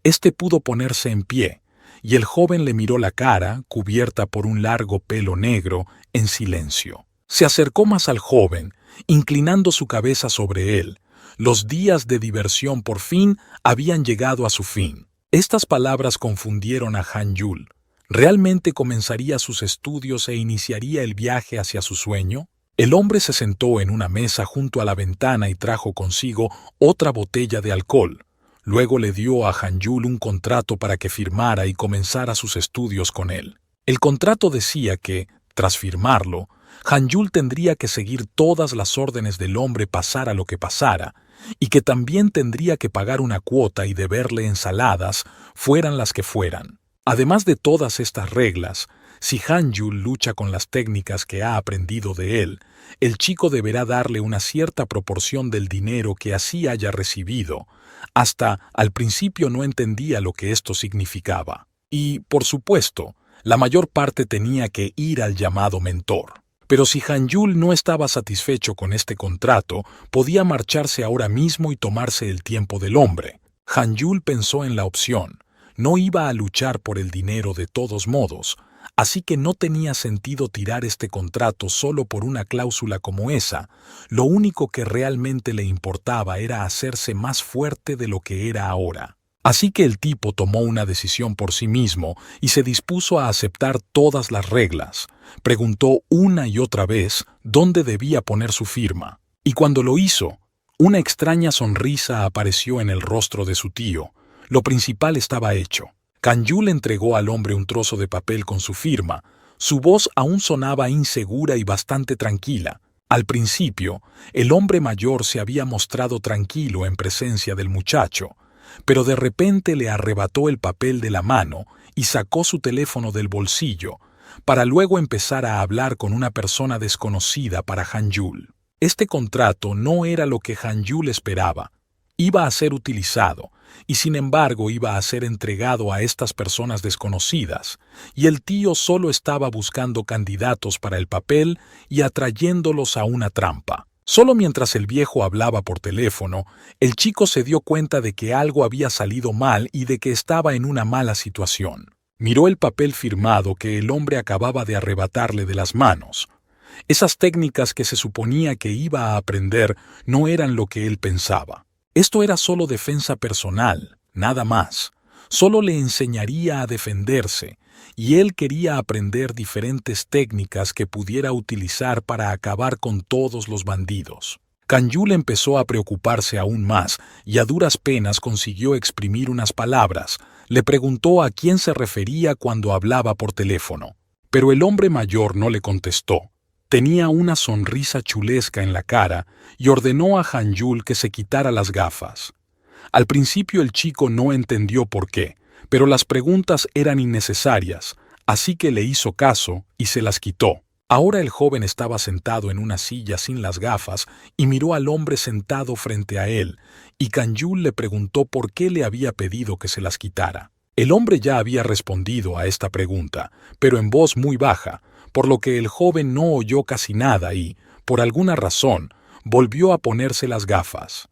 este pudo ponerse en pie, y el joven le miró la cara, cubierta por un largo pelo negro, en silencio. Se acercó más al joven, inclinando su cabeza sobre él. Los días de diversión por fin habían llegado a su fin. Estas palabras confundieron a Hanyul. ¿Realmente comenzaría sus estudios e iniciaría el viaje hacia su sueño? El hombre se sentó en una mesa junto a la ventana y trajo consigo otra botella de alcohol. Luego le dio a Hanyul un contrato para que firmara y comenzara sus estudios con él. El contrato decía que, tras firmarlo, Hanyul tendría que seguir todas las órdenes del hombre pasara lo que pasara, y que también tendría que pagar una cuota y deberle ensaladas, fueran las que fueran. Además de todas estas reglas, si Hanyul lucha con las técnicas que ha aprendido de él, el chico deberá darle una cierta proporción del dinero que así haya recibido. Hasta al principio no entendía lo que esto significaba. Y, por supuesto, la mayor parte tenía que ir al llamado mentor. Pero si Hanyul no estaba satisfecho con este contrato, podía marcharse ahora mismo y tomarse el tiempo del hombre. Hanyul pensó en la opción. No iba a luchar por el dinero de todos modos, así que no tenía sentido tirar este contrato solo por una cláusula como esa. Lo único que realmente le importaba era hacerse más fuerte de lo que era ahora. Así que el tipo tomó una decisión por sí mismo y se dispuso a aceptar todas las reglas. Preguntó una y otra vez dónde debía poner su firma. Y cuando lo hizo, una extraña sonrisa apareció en el rostro de su tío. Lo principal estaba hecho. Hanyul entregó al hombre un trozo de papel con su firma. Su voz aún sonaba insegura y bastante tranquila. Al principio, el hombre mayor se había mostrado tranquilo en presencia del muchacho, pero de repente le arrebató el papel de la mano y sacó su teléfono del bolsillo, para luego empezar a hablar con una persona desconocida para Hanyul. Este contrato no era lo que Hanyul esperaba. Iba a ser utilizado, y sin embargo iba a ser entregado a estas personas desconocidas, y el tío solo estaba buscando candidatos para el papel y atrayéndolos a una trampa. Solo mientras el viejo hablaba por teléfono, el chico se dio cuenta de que algo había salido mal y de que estaba en una mala situación. Miró el papel firmado que el hombre acababa de arrebatarle de las manos. Esas técnicas que se suponía que iba a aprender no eran lo que él pensaba. Esto era solo defensa personal, nada más. Solo le enseñaría a defenderse, y él quería aprender diferentes técnicas que pudiera utilizar para acabar con todos los bandidos. Hanyul empezó a preocuparse aún más y a duras penas consiguió exprimir unas palabras. Le preguntó a quién se refería cuando hablaba por teléfono. Pero el hombre mayor no le contestó. Tenía una sonrisa chulesca en la cara y ordenó a Hanyul que se quitara las gafas. Al principio el chico no entendió por qué, pero las preguntas eran innecesarias, así que le hizo caso y se las quitó. Ahora el joven estaba sentado en una silla sin las gafas y miró al hombre sentado frente a él, y Hanyul le preguntó por qué le había pedido que se las quitara. El hombre ya había respondido a esta pregunta, pero en voz muy baja, por lo que el joven no oyó casi nada y, por alguna razón, volvió a ponerse las gafas.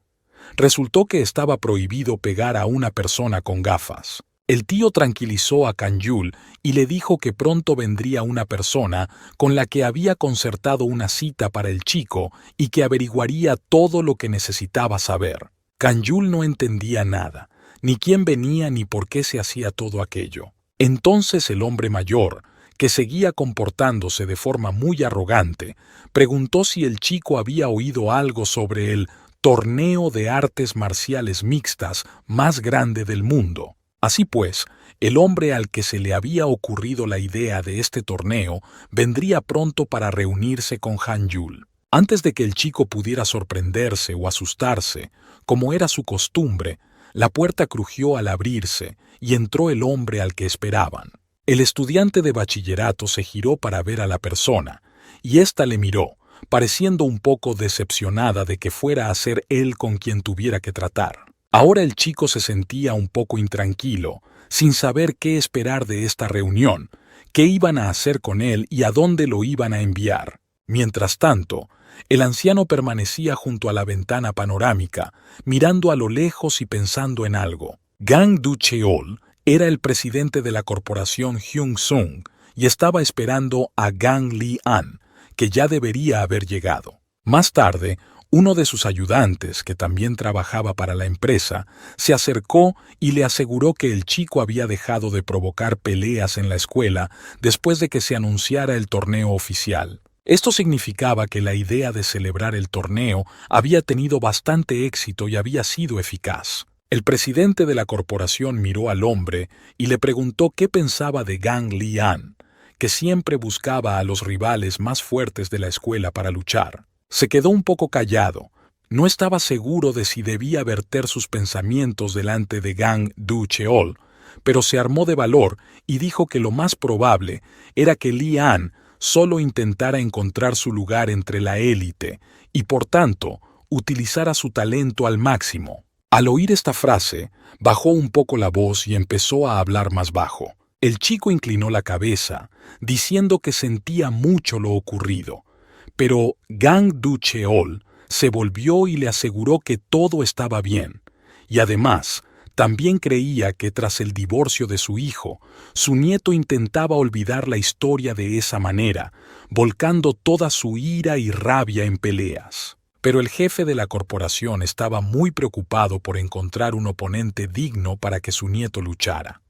Resultó que estaba prohibido pegar a una persona con gafas. El tío tranquilizó a Hanyul y le dijo que pronto vendría una persona con la que había concertado una cita para el chico y que averiguaría todo lo que necesitaba saber. Hanyul no entendía nada, ni quién venía ni por qué se hacía todo aquello. Entonces el hombre mayor, que seguía comportándose de forma muy arrogante, preguntó si el chico había oído algo sobre el torneo de artes marciales mixtas más grande del mundo. Así pues, el hombre al que se le había ocurrido la idea de este torneo vendría pronto para reunirse con Han Yul. Antes de que el chico pudiera sorprenderse o asustarse, como era su costumbre, la puerta crujió al abrirse y entró el hombre al que esperaban. El estudiante de bachillerato se giró para ver a la persona, y ésta le miró, pareciendo un poco decepcionada de que fuera a ser él con quien tuviera que tratar. Ahora el chico se sentía un poco intranquilo, sin saber qué esperar de esta reunión, qué iban a hacer con él y a dónde lo iban a enviar. Mientras tanto, el anciano permanecía junto a la ventana panorámica, mirando a lo lejos y pensando en algo. Gang Du-cheol era el presidente de la corporación Hyung-sung y estaba esperando a Gang Li-an, que ya debería haber llegado. Más tarde, uno de sus ayudantes, que también trabajaba para la empresa, se acercó y le aseguró que el chico había dejado de provocar peleas en la escuela después de que se anunciara el torneo oficial. Esto significaba que la idea de celebrar el torneo había tenido bastante éxito y había sido eficaz. El presidente de la corporación miró al hombre y le preguntó qué pensaba de Gang Li-an, que siempre buscaba a los rivales más fuertes de la escuela para luchar. Se quedó un poco callado. No estaba seguro de si debía verter sus pensamientos delante de Gang Du-cheol, pero se armó de valor y dijo que lo más probable era que Li-an solo intentara encontrar su lugar entre la élite y, por tanto, utilizara su talento al máximo. Al oír esta frase, bajó un poco la voz y empezó a hablar más bajo. El chico inclinó la cabeza, diciendo que sentía mucho lo ocurrido, pero Gang Du-cheol se volvió y le aseguró que todo estaba bien, y además, también creía que tras el divorcio de su hijo, su nieto intentaba olvidar la historia de esa manera, volcando toda su ira y rabia en peleas. Pero el jefe de la corporación estaba muy preocupado por encontrar un oponente digno para que su nieto luchara.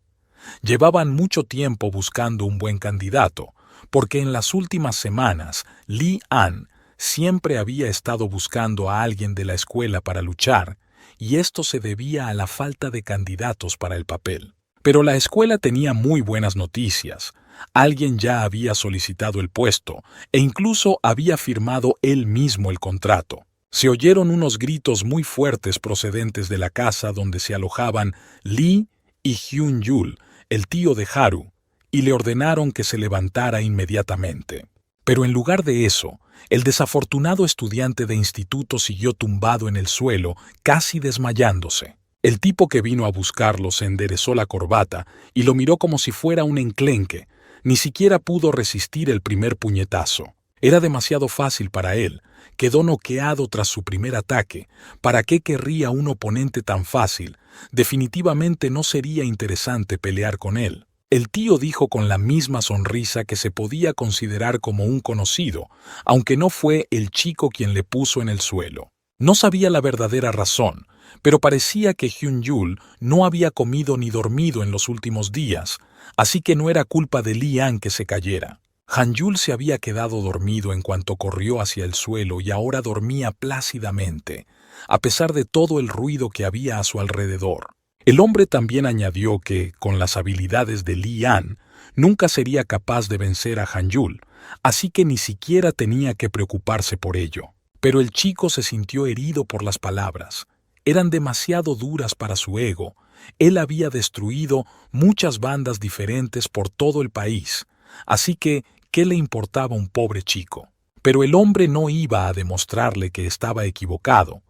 Llevaban mucho tiempo buscando un buen candidato, porque en las últimas semanas Li-an siempre había estado buscando a alguien de la escuela para luchar, y esto se debía a la falta de candidatos para el papel. Pero la escuela tenía muy buenas noticias. Alguien ya había solicitado el puesto e incluso había firmado él mismo el contrato. Se oyeron unos gritos muy fuertes procedentes de la casa donde se alojaban Lee y Hyun-yul, el tío de Haru, y le ordenaron que se levantara inmediatamente. Pero en lugar de eso, el desafortunado estudiante de instituto siguió tumbado en el suelo, casi desmayándose. El tipo que vino a buscarlo se enderezó la corbata y lo miró como si fuera un enclenque. Ni siquiera pudo resistir el primer puñetazo. Era demasiado fácil para él. Quedó noqueado tras su primer ataque. ¿Para qué querría un oponente tan fácil? Definitivamente no sería interesante pelear con él. El tío dijo con la misma sonrisa que se podía considerar como un conocido, aunque no fue el chico quien le puso en el suelo. No sabía la verdadera razón, pero parecía que Hyun-yul no había comido ni dormido en los últimos días, así que no era culpa de Li-an que se cayera. Han-yul se había quedado dormido en cuanto corrió hacia el suelo y ahora dormía plácidamente, a pesar de todo el ruido que había a su alrededor. El hombre también añadió que, con las habilidades de Li-an, nunca sería capaz de vencer a Han-yul, así que ni siquiera tenía que preocuparse por ello. Pero el chico se sintió herido por las palabras. Eran demasiado duras para su ego. Él había destruido muchas bandas diferentes por todo el país, así que, ¿qué le importaba un pobre chico? Pero el hombre no iba a demostrarle que estaba equivocado.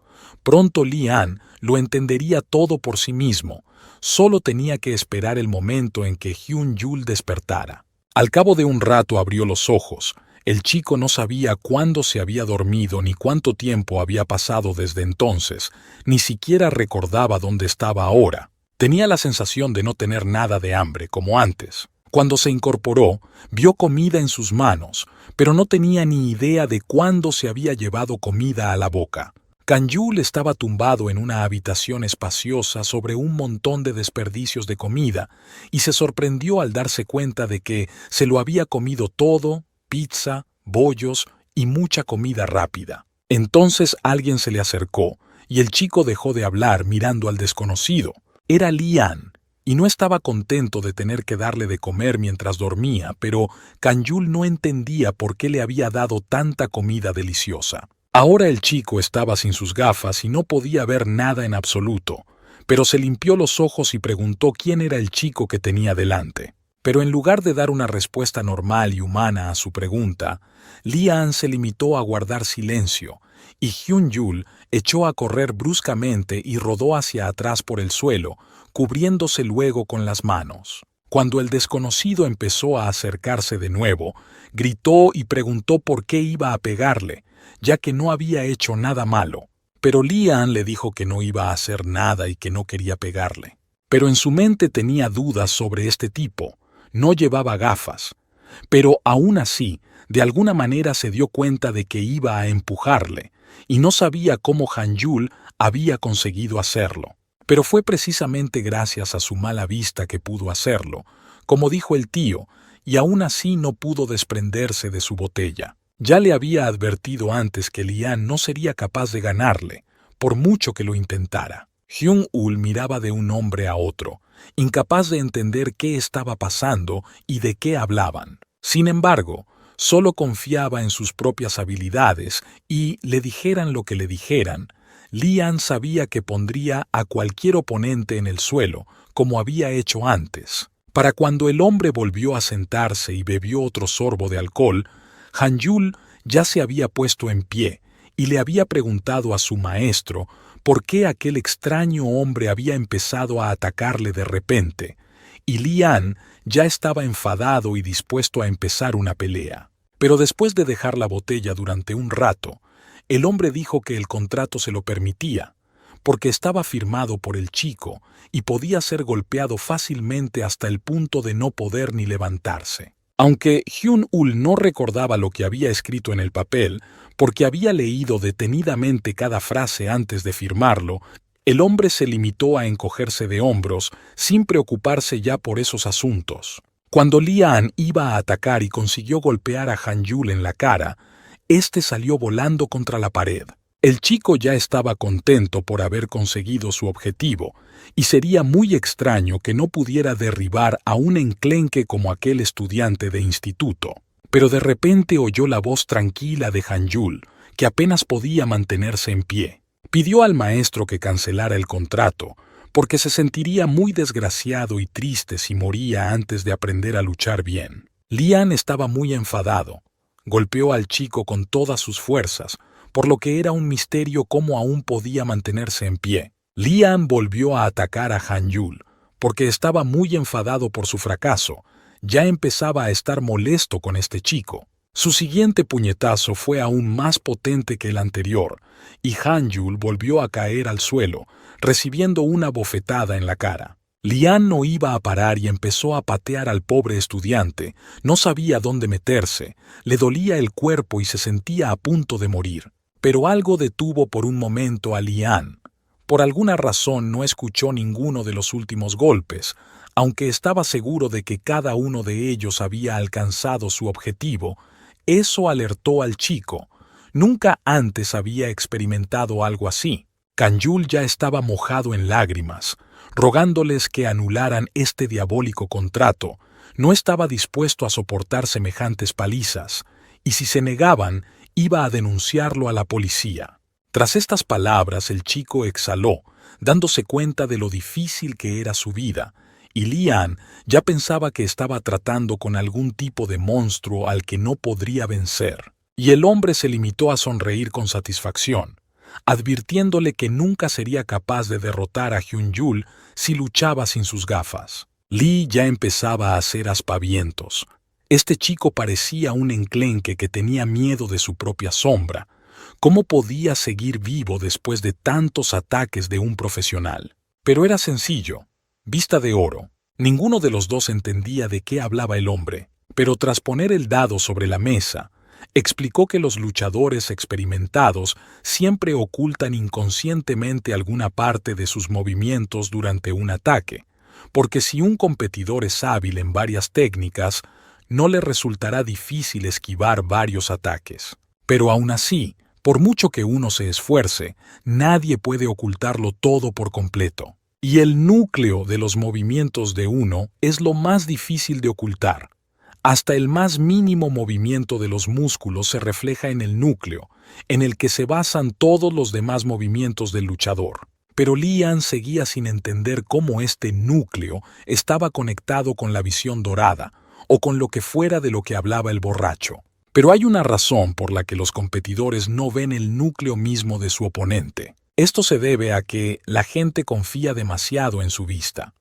Pronto Li-an lo entendería todo por sí mismo. Solo tenía que esperar el momento en que Hyun-yul despertara. Al cabo de un rato abrió los ojos. El chico no sabía cuándo se había dormido ni cuánto tiempo había pasado desde entonces, ni siquiera recordaba dónde estaba ahora. Tenía la sensación de no tener nada de hambre, como antes. Cuando se incorporó, vio comida en sus manos, pero no tenía ni idea de cuándo se había llevado comida a la boca. Kang-yul estaba tumbado en una habitación espaciosa sobre un montón de desperdicios de comida y se sorprendió al darse cuenta de que se lo había comido todo, pizza, bollos y mucha comida rápida. Entonces alguien se le acercó y el chico dejó de hablar mirando al desconocido. Era Li-an, y no estaba contento de tener que darle de comer mientras dormía, pero Kang-yul no entendía por qué le había dado tanta comida deliciosa. Ahora el chico estaba sin sus gafas y no podía ver nada en absoluto, pero se limpió los ojos y preguntó quién era el chico que tenía delante. Pero en lugar de dar una respuesta normal y humana a su pregunta, Li-an se limitó a guardar silencio, y Hyun-yul echó a correr bruscamente y rodó hacia atrás por el suelo, cubriéndose luego con las manos. Cuando el desconocido empezó a acercarse de nuevo, gritó y preguntó por qué iba a pegarle, ya que no había hecho nada malo. Pero Li-an le dijo que no iba a hacer nada y que no quería pegarle. Pero en su mente tenía dudas sobre este tipo. No llevaba gafas. Pero aún así, de alguna manera se dio cuenta de que iba a empujarle, y no sabía cómo Han-yul había conseguido hacerlo. Pero fue precisamente gracias a su mala vista que pudo hacerlo, como dijo el tío, y aún así no pudo desprenderse de su botella. Ya le había advertido antes que Li-an no sería capaz de ganarle, por mucho que lo intentara. Hyun-ul miraba de un hombre a otro, incapaz de entender qué estaba pasando y de qué hablaban. Sin embargo, solo confiaba en sus propias habilidades y, le dijeran lo que le dijeran, Li-an sabía que pondría a cualquier oponente en el suelo, como había hecho antes. Para cuando el hombre volvió a sentarse y bebió otro sorbo de alcohol, Han-yul ya se había puesto en pie y le había preguntado a su maestro por qué aquel extraño hombre había empezado a atacarle de repente, y Li-an ya estaba enfadado y dispuesto a empezar una pelea. Pero después de dejar la botella durante un rato, el hombre dijo que el contrato se lo permitía, porque estaba firmado por el chico y podía ser golpeado fácilmente hasta el punto de no poder ni levantarse. Aunque Hyun-ul no recordaba lo que había escrito en el papel, porque había leído detenidamente cada frase antes de firmarlo, el hombre se limitó a encogerse de hombros sin preocuparse ya por esos asuntos. Cuando Li-an iba a atacar y consiguió golpear a Han-yul en la cara, éste salió volando contra la pared. El chico ya estaba contento por haber conseguido su objetivo, y sería muy extraño que no pudiera derribar a un enclenque como aquel estudiante de instituto. Pero de repente oyó la voz tranquila de Han-yul, que apenas podía mantenerse en pie. Pidió al maestro que cancelara el contrato, porque se sentiría muy desgraciado y triste si moría antes de aprender a luchar bien. Li-an estaba muy enfadado. Golpeó al chico con todas sus fuerzas, por lo que era un misterio cómo aún podía mantenerse en pie. Li-an volvió a atacar a Han-yul, porque estaba muy enfadado por su fracaso. Ya empezaba a estar molesto con este chico. Su siguiente puñetazo fue aún más potente que el anterior, y Han-yul volvió a caer al suelo, recibiendo una bofetada en la cara. Li-an no iba a parar y empezó a patear al pobre estudiante. No sabía dónde meterse, le dolía el cuerpo y se sentía a punto de morir. Pero algo detuvo por un momento a Li-an. Por alguna razón no escuchó ninguno de los últimos golpes, aunque estaba seguro de que cada uno de ellos había alcanzado su objetivo. Eso alertó al chico. Nunca antes había experimentado algo así. Kang-yul ya estaba mojado en lágrimas, rogándoles que anularan este diabólico contrato. No estaba dispuesto a soportar semejantes palizas, y si se negaban, iba a denunciarlo a la policía. Tras estas palabras, el chico exhaló, dándose cuenta de lo difícil que era su vida, y Li-an ya pensaba que estaba tratando con algún tipo de monstruo al que no podría vencer. Y el hombre se limitó a sonreír con satisfacción, advirtiéndole que nunca sería capaz de derrotar a Hyun-yul si luchaba sin sus gafas. Lee ya empezaba a hacer aspavientos. Este chico parecía un enclenque que tenía miedo de su propia sombra. ¿Cómo podía seguir vivo después de tantos ataques de un profesional? Pero era sencillo. Vista de oro. Ninguno de los dos entendía de qué hablaba el hombre, pero tras poner el dado sobre la mesa, Explicó que los luchadores experimentados siempre ocultan inconscientemente alguna parte de sus movimientos durante un ataque, porque si un competidor es hábil en varias técnicas, no le resultará difícil esquivar varios ataques. Pero aún así, por mucho que uno se esfuerce, nadie puede ocultarlo todo por completo. Y el núcleo de los movimientos de uno es lo más difícil de ocultar. Hasta el más mínimo movimiento de los músculos se refleja en el núcleo, en el que se basan todos los demás movimientos del luchador. Pero Lian seguía sin entender cómo este núcleo estaba conectado con la visión dorada, o con lo que fuera de lo que hablaba el borracho. Pero hay una razón por la que los competidores no ven el núcleo mismo de su oponente. Esto se debe a que la gente confía demasiado en su vista.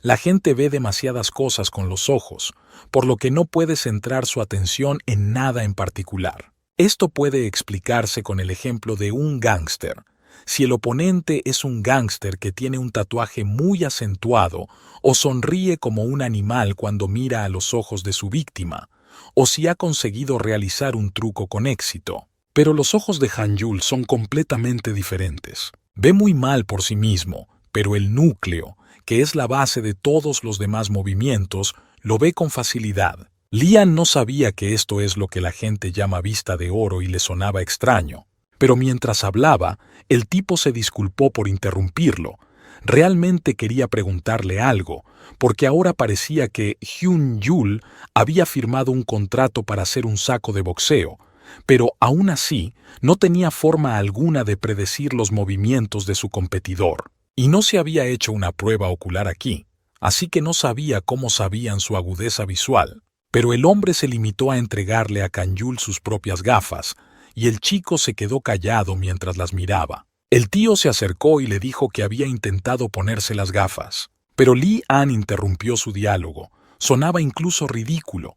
La gente ve demasiadas cosas con los ojos, por lo que no puede centrar su atención en nada en particular. Esto puede explicarse con el ejemplo de un gángster. Si el oponente es un gángster que tiene un tatuaje muy acentuado o sonríe como un animal cuando mira a los ojos de su víctima, o si ha conseguido realizar un truco con éxito. Pero los ojos de Han Yul son completamente diferentes. Ve muy mal por sí mismo, pero el núcleo, que es la base de todos los demás movimientos, lo ve con facilidad. Lian no sabía que esto es lo que la gente llama vista de oro y le sonaba extraño. Pero mientras hablaba, el tipo se disculpó por interrumpirlo. Realmente quería preguntarle algo, porque ahora parecía que Hyun Yul había firmado un contrato para hacer un saco de boxeo, pero aún así no tenía forma alguna de predecir los movimientos de su competidor. Y no se había hecho una prueba ocular aquí, así que no sabía cómo sabían su agudeza visual. Pero el hombre se limitó a entregarle a Kang Yul sus propias gafas, y el chico se quedó callado mientras las miraba. El tío se acercó y le dijo que había intentado ponerse las gafas. Pero Li An interrumpió su diálogo. Sonaba incluso ridículo.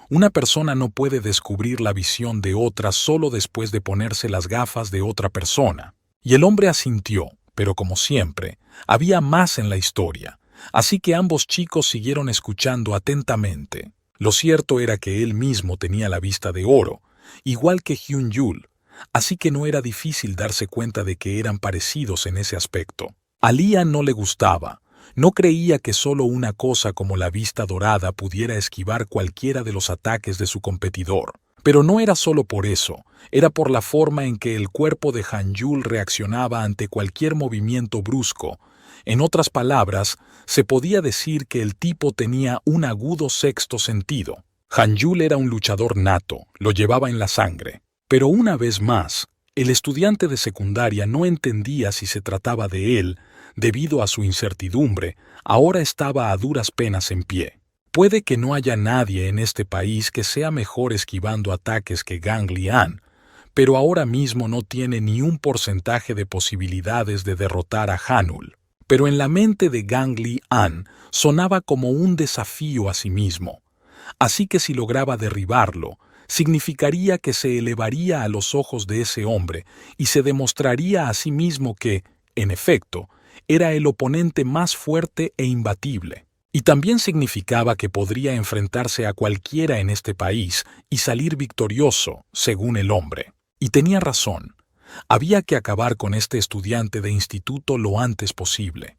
Una persona no puede descubrir la visión de otra solo después de ponerse las gafas de otra persona. Y el hombre asintió, pero como siempre, había más en la historia. Así que ambos chicos siguieron escuchando atentamente. Lo cierto era que él mismo tenía la vista de oro, igual que Hyun Yul, así que no era difícil darse cuenta de que eran parecidos en ese aspecto. A Lian no le gustaba. No creía que solo una cosa como la vista dorada pudiera esquivar cualquiera de los ataques de su competidor. Pero no era solo por eso, era por la forma en que el cuerpo de Han Yul reaccionaba ante cualquier movimiento brusco. En otras palabras, se podía decir que el tipo tenía un agudo sexto sentido. Han Yul era un luchador nato, lo llevaba en la sangre. Pero una vez más, el estudiante de secundaria no entendía si se trataba de él. Debido a su incertidumbre, ahora estaba a duras penas en pie. Puede que no haya nadie en este país que sea mejor esquivando ataques que Gang Lian, pero ahora mismo no tiene ni un porcentaje de posibilidades de derrotar a Hanul. Pero en la mente de Gang Lian sonaba como un desafío a sí mismo. Así que si lograba derribarlo, significaría que se elevaría a los ojos de ese hombre y se demostraría a sí mismo que, en efecto, era el oponente más fuerte e imbatible. Y también significaba que podría enfrentarse a cualquiera en este país y salir victorioso, según el hombre. Y tenía razón. Había que acabar con este estudiante de instituto lo antes posible.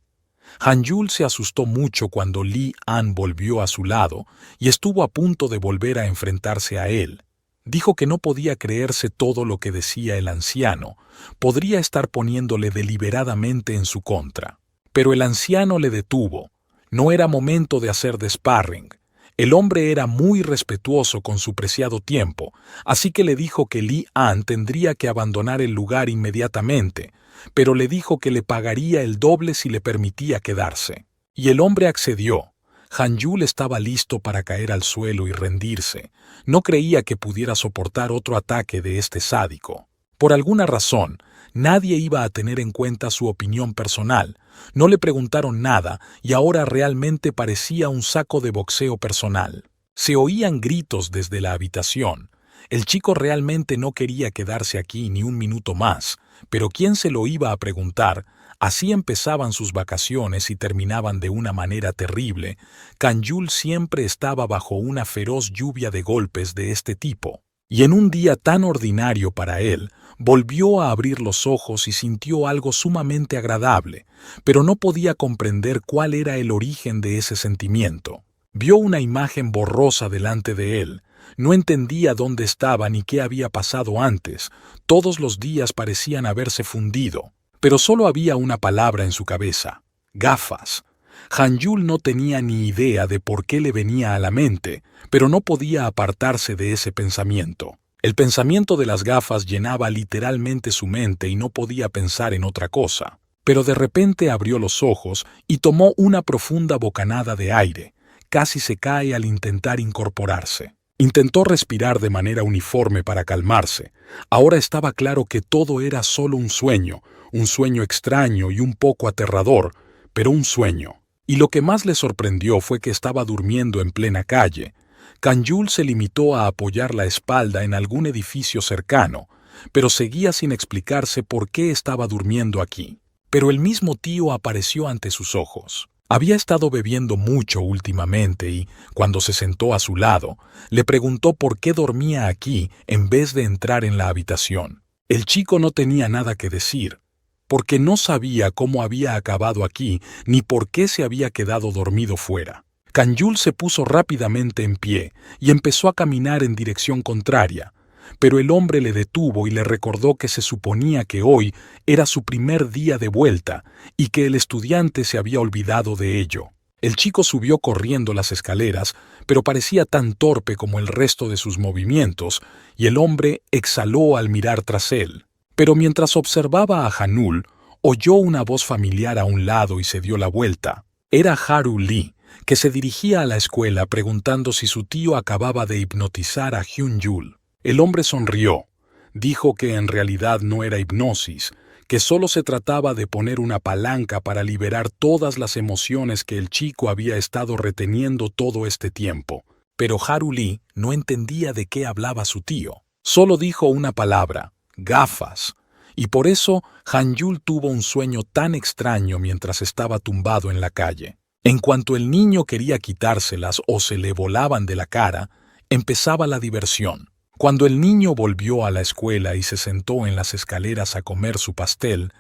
Han Yul se asustó mucho cuando Li An volvió a su lado y estuvo a punto de volver a enfrentarse a él. Dijo que no podía creerse todo lo que decía el anciano. Podría estar poniéndole deliberadamente en su contra. Pero el anciano le detuvo. No era momento de hacer de sparring. El hombre era muy respetuoso con su preciado tiempo, así que le dijo que Li An tendría que abandonar el lugar inmediatamente, pero le dijo que le pagaría el doble si le permitía quedarse. Y el hombre accedió. Han Yul estaba listo para caer al suelo y rendirse. No creía que pudiera soportar otro ataque de este sádico. Por alguna razón, nadie iba a tener en cuenta su opinión personal. No le preguntaron nada y ahora realmente parecía un saco de boxeo personal. Se oían gritos desde la habitación. El chico realmente no quería quedarse aquí ni un minuto más, pero ¿quién se lo iba a preguntar? Así empezaban sus vacaciones y terminaban de una manera terrible. Kang Yul siempre estaba bajo una feroz lluvia de golpes de este tipo. Y en un día tan ordinario para él, volvió a abrir los ojos y sintió algo sumamente agradable, pero no podía comprender cuál era el origen de ese sentimiento. Vio una imagen borrosa delante de él. No entendía dónde estaba ni qué había pasado antes. Todos los días parecían haberse fundido. Pero solo había una palabra en su cabeza: gafas. Hanyul no tenía ni idea de por qué le venía a la mente, pero no podía apartarse de ese pensamiento. El pensamiento de las gafas llenaba literalmente su mente y no podía pensar en otra cosa. Pero de repente abrió los ojos y tomó una profunda bocanada de aire. Casi se cae al intentar incorporarse. Intentó respirar de manera uniforme para calmarse. Ahora estaba claro que todo era solo un sueño extraño y un poco aterrador, pero un sueño. Y lo que más le sorprendió fue que estaba durmiendo en plena calle. Hanyul se limitó a apoyar la espalda en algún edificio cercano, pero seguía sin explicarse por qué estaba durmiendo aquí. Pero el mismo tío apareció ante sus ojos. Había estado bebiendo mucho últimamente y, cuando se sentó a su lado, le preguntó por qué dormía aquí en vez de entrar en la habitación. El chico no tenía nada que decir, porque no sabía cómo había acabado aquí ni por qué se había quedado dormido fuera. Hanyul se puso rápidamente en pie y empezó a caminar en dirección contraria, pero el hombre le detuvo y le recordó que se suponía que hoy era su primer día de vuelta y que el estudiante se había olvidado de ello. El chico subió corriendo las escaleras, pero parecía tan torpe como el resto de sus movimientos, y el hombre exhaló al mirar tras él. Pero mientras observaba a Hanyul, oyó una voz familiar a un lado y se dio la vuelta. Era Haru Lee, que se dirigía a la escuela preguntando si su tío acababa de hipnotizar a Hyun-Yul. El hombre sonrió. Dijo que en realidad no era hipnosis, que solo se trataba de poner una palanca para liberar todas las emociones que el chico había estado reteniendo todo este tiempo. Pero Haru Lee no entendía de qué hablaba su tío. Solo dijo una palabra: gafas. Y por eso Hanyul tuvo un sueño tan extraño mientras estaba tumbado en la calle. En cuanto el niño quería quitárselas o se le volaban de la cara, empezaba la diversión. Cuando el niño volvió a la escuela y se sentó en las escaleras a comer su pastel,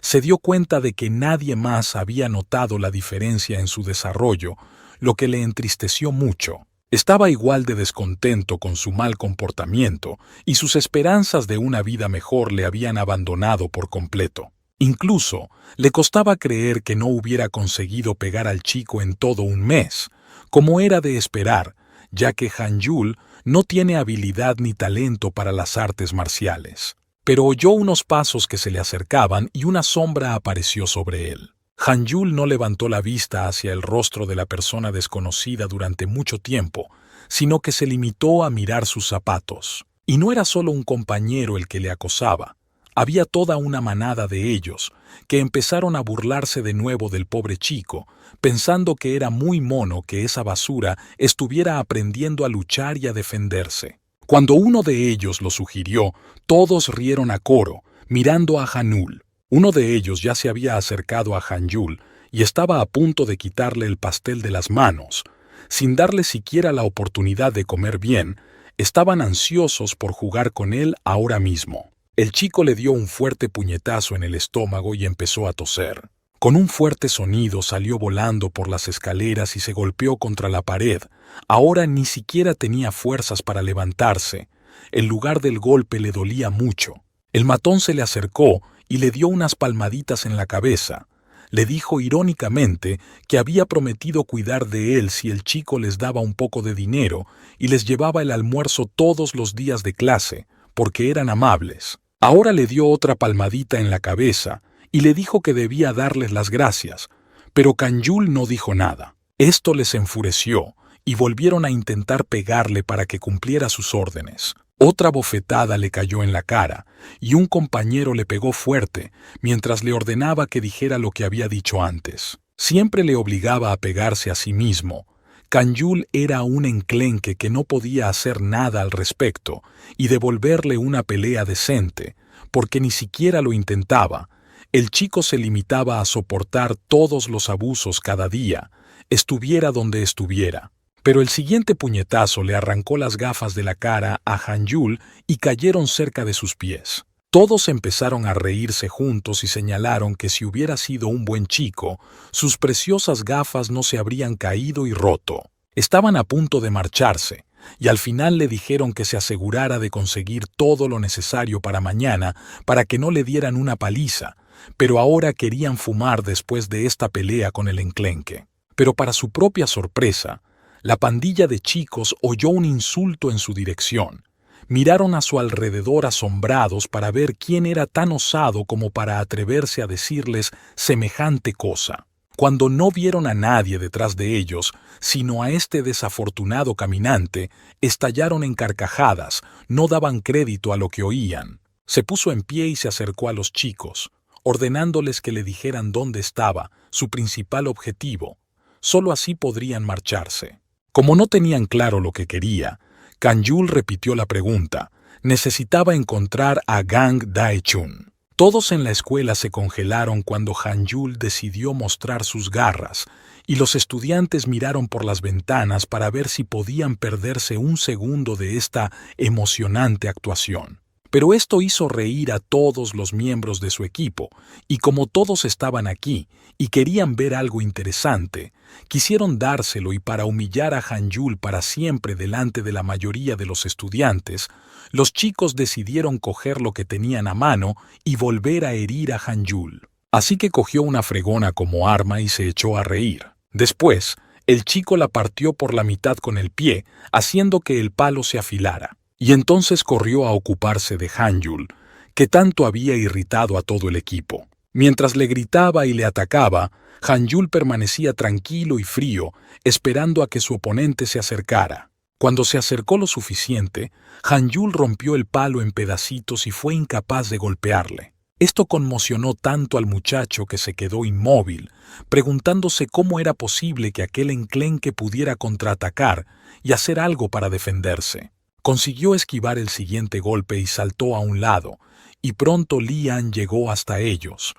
se dio cuenta de que nadie más había notado la diferencia en su desarrollo, lo que le entristeció mucho. Estaba igual de descontento con su mal comportamiento y sus esperanzas de una vida mejor le habían abandonado por completo. Incluso le costaba creer que no hubiera conseguido pegar al chico en todo un mes, como era de esperar, ya que Hanyul no tiene habilidad ni talento para las artes marciales. Pero oyó unos pasos que se le acercaban y una sombra apareció sobre él. Hanyul no levantó la vista hacia el rostro de la persona desconocida durante mucho tiempo, sino que se limitó a mirar sus zapatos. Y no era solo un compañero el que le acosaba. Había toda una manada de ellos, que empezaron a burlarse de nuevo del pobre chico, pensando que era muy mono que esa basura estuviera aprendiendo a luchar y a defenderse. Cuando uno de ellos lo sugirió, todos rieron a coro, mirando a Hanyul. Uno de ellos ya se había acercado a Hanyul y estaba a punto de quitarle el pastel de las manos. Sin darle siquiera la oportunidad de comer bien, estaban ansiosos por jugar con él ahora mismo. El chico le dio un fuerte puñetazo en el estómago y empezó a toser. Con un fuerte sonido salió volando por las escaleras y se golpeó contra la pared. Ahora ni siquiera tenía fuerzas para levantarse. El lugar del golpe le dolía mucho. El matón se le acercó y le dio unas palmaditas en la cabeza. Le dijo irónicamente que había prometido cuidar de él si el chico les daba un poco de dinero y les llevaba el almuerzo todos los días de clase, porque eran amables. Ahora le dio otra palmadita en la cabeza y le dijo que debía darles las gracias, pero Hanyul no dijo nada. Esto les enfureció y volvieron a intentar pegarle para que cumpliera sus órdenes. Otra bofetada le cayó en la cara y un compañero le pegó fuerte mientras le ordenaba que dijera lo que había dicho antes. Siempre le obligaba a pegarse a sí mismo. Hanyul era un enclenque que no podía hacer nada al respecto y devolverle una pelea decente, porque ni siquiera lo intentaba. El chico se limitaba a soportar todos los abusos cada día, estuviera donde estuviera. Pero el siguiente puñetazo le arrancó las gafas de la cara a Han-Yul y cayeron cerca de sus pies. Todos empezaron a reírse juntos y señalaron que si hubiera sido un buen chico, sus preciosas gafas no se habrían caído y roto. Estaban a punto de marcharse, y al final le dijeron que se asegurara de conseguir todo lo necesario para mañana para que no le dieran una paliza, pero ahora querían fumar después de esta pelea con el enclenque. Pero para su propia sorpresa, la pandilla de chicos oyó un insulto en su dirección. Miraron a su alrededor asombrados para ver quién era tan osado como para atreverse a decirles semejante cosa. Cuando no vieron a nadie detrás de ellos, sino a este desafortunado caminante, estallaron en carcajadas, no daban crédito a lo que oían. Se puso en pie y se acercó a los chicos, ordenándoles que le dijeran dónde estaba, su principal objetivo. Solo así podrían marcharse. Como no tenían claro lo que quería, Han-Yul repitió la pregunta. Necesitaba encontrar a Gang Dae-chun. Todos en la escuela se congelaron cuando Han-Yul decidió mostrar sus garras, y los estudiantes miraron por las ventanas para ver si podían perderse un segundo de esta emocionante actuación. Pero esto hizo reír a todos los miembros de su equipo, y como todos estaban aquí y querían ver algo interesante, quisieron dárselo y para humillar a Han-Yul para siempre delante de la mayoría de los estudiantes, los chicos decidieron coger lo que tenían a mano y volver a herir a Han-Yul. Así que cogió una fregona como arma y se echó a reír. Después, el chico la partió por la mitad con el pie, haciendo que el palo se afilara. Y entonces corrió a ocuparse de Han-Yul, que tanto había irritado a todo el equipo. Mientras le gritaba y le atacaba, Han-Yul permanecía tranquilo y frío, esperando a que su oponente se acercara. Cuando se acercó lo suficiente, Han-Yul rompió el palo en pedacitos y fue incapaz de golpearle. Esto conmocionó tanto al muchacho que se quedó inmóvil, preguntándose cómo era posible que aquel enclenque pudiera contraatacar y hacer algo para defenderse. Consiguió esquivar el siguiente golpe y saltó a un lado, y pronto Li-an llegó hasta ellos.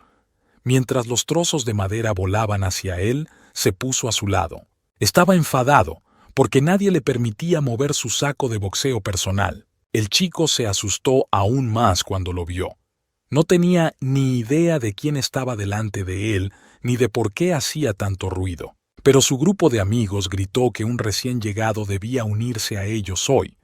Mientras los trozos de madera volaban hacia él, se puso a su lado. Estaba enfadado, porque nadie le permitía mover su saco de boxeo personal. El chico se asustó aún más cuando lo vio. No tenía ni idea de quién estaba delante de él, ni de por qué hacía tanto ruido. Pero su grupo de amigos gritó que un recién llegado debía unirse a ellos hoy.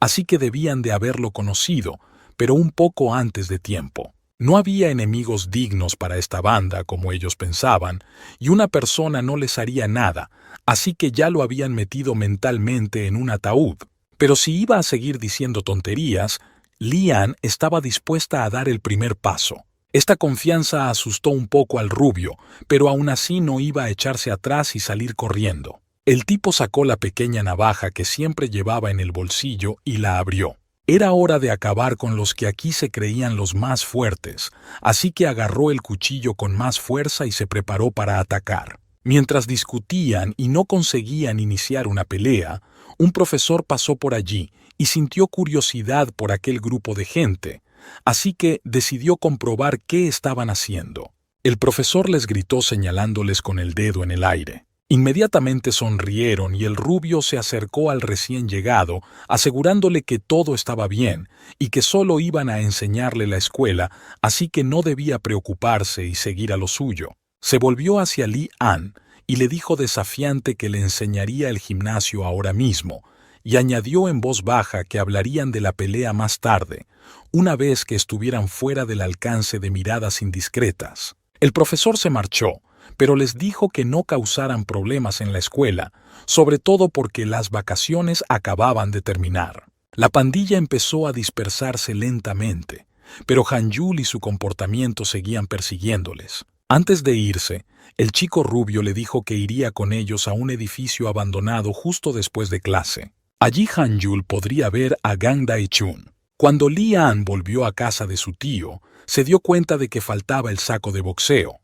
Así que debían de haberlo conocido, pero un poco antes de tiempo. No había enemigos dignos para esta banda, como ellos pensaban, y una persona no les haría nada, así que ya lo habían metido mentalmente en un ataúd. Pero si iba a seguir diciendo tonterías, Li-an estaba dispuesta a dar el primer paso. Esta confianza asustó un poco al rubio, pero aún así no iba a echarse atrás y salir corriendo. El tipo sacó la pequeña navaja que siempre llevaba en el bolsillo y la abrió. Era hora de acabar con los que aquí se creían los más fuertes, así que agarró el cuchillo con más fuerza y se preparó para atacar. Mientras discutían y no conseguían iniciar una pelea, un profesor pasó por allí y sintió curiosidad por aquel grupo de gente, así que decidió comprobar qué estaban haciendo. El profesor les gritó señalándoles con el dedo en el aire. Inmediatamente sonrieron y el rubio se acercó al recién llegado, asegurándole que todo estaba bien y que solo iban a enseñarle la escuela, así que no debía preocuparse y seguir a lo suyo. Se volvió hacia Li-an y le dijo desafiante que le enseñaría el gimnasio ahora mismo, y añadió en voz baja que hablarían de la pelea más tarde, una vez que estuvieran fuera del alcance de miradas indiscretas. El profesor se marchó, pero les dijo que no causaran problemas en la escuela, sobre todo porque las vacaciones acababan de terminar. La pandilla empezó a dispersarse lentamente, pero Han-Yul y su comportamiento seguían persiguiéndoles. Antes de irse, el chico rubio le dijo que iría con ellos a un edificio abandonado justo después de clase. Allí Han-Yul podría ver a Gang Dae-chun. Cuando Li-an volvió a casa de su tío, se dio cuenta de que faltaba el saco de boxeo.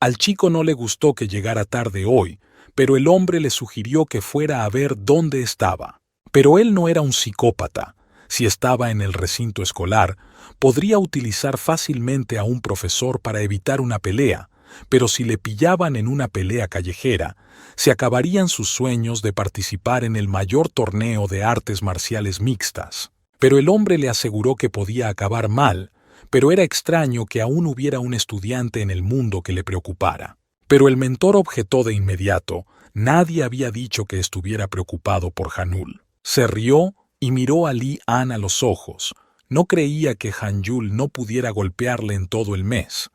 Al chico no le gustó que llegara tarde hoy, pero el hombre le sugirió que fuera a ver dónde estaba. Pero él no era un psicópata. Si estaba en el recinto escolar, podría utilizar fácilmente a un profesor para evitar una pelea, pero si le pillaban en una pelea callejera, se acabarían sus sueños de participar en el mayor torneo de artes marciales mixtas. Pero el hombre le aseguró que podía acabar mal, pero era extraño que aún hubiera un estudiante en el mundo que le preocupara. Pero el mentor objetó de inmediato: nadie había dicho que estuviera preocupado por Han-Yul. Se rió y miró a Li-An a los ojos. No creía que Han-Yul no pudiera golpearle en todo el mes.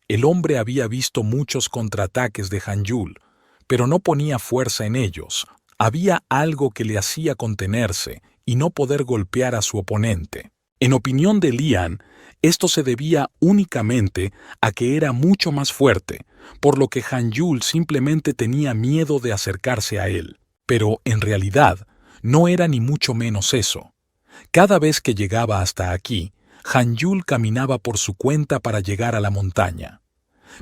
El hombre había visto muchos contraataques de Han-Yul, pero no ponía fuerza en ellos. Había algo que le hacía contenerse y no poder golpear a su oponente. En opinión de Li-An, esto se debía únicamente a que era mucho más fuerte, por lo que Han-Yul simplemente tenía miedo de acercarse a él. Pero, en realidad, no era ni mucho menos eso. Cada vez que llegaba hasta aquí, Han-Yul caminaba por su cuenta para llegar a la montaña.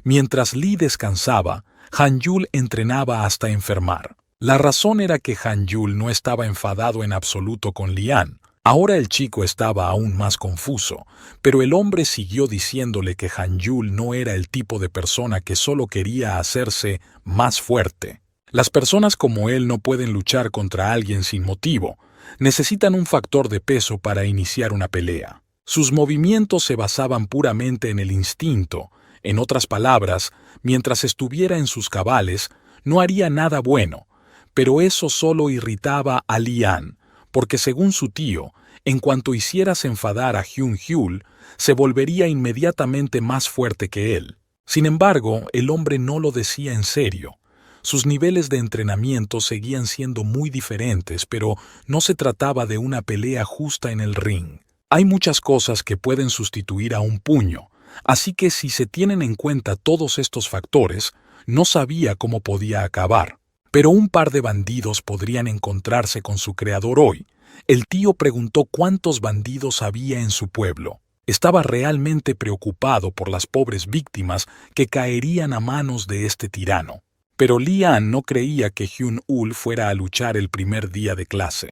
Mientras Li descansaba, Han-Yul entrenaba hasta enfermar. La razón era que Han-Yul no estaba enfadado en absoluto con Li-An. Ahora el chico estaba aún más confuso, pero el hombre siguió diciéndole que Han-Yul no era el tipo de persona que solo quería hacerse más fuerte. Las personas como él no pueden luchar contra alguien sin motivo. Necesitan un factor de peso para iniciar una pelea. Sus movimientos se basaban puramente en el instinto. En otras palabras, mientras estuviera en sus cabales, no haría nada bueno. Pero eso solo irritaba a Li-An, porque según su tío, en cuanto hicieras enfadar a Hyun-Hyul, se volvería inmediatamente más fuerte que él. Sin embargo, el hombre no lo decía en serio. Sus niveles de entrenamiento seguían siendo muy diferentes, pero no se trataba de una pelea justa en el ring. Hay muchas cosas que pueden sustituir a un puño, así que si se tienen en cuenta todos estos factores, no sabía cómo podía acabar. Pero un par de bandidos podrían encontrarse con su creador hoy. El tío preguntó cuántos bandidos había en su pueblo. Estaba realmente preocupado por las pobres víctimas que caerían a manos de este tirano. Pero Li-An no creía que Hyun-Ul fuera a luchar el primer día de clase.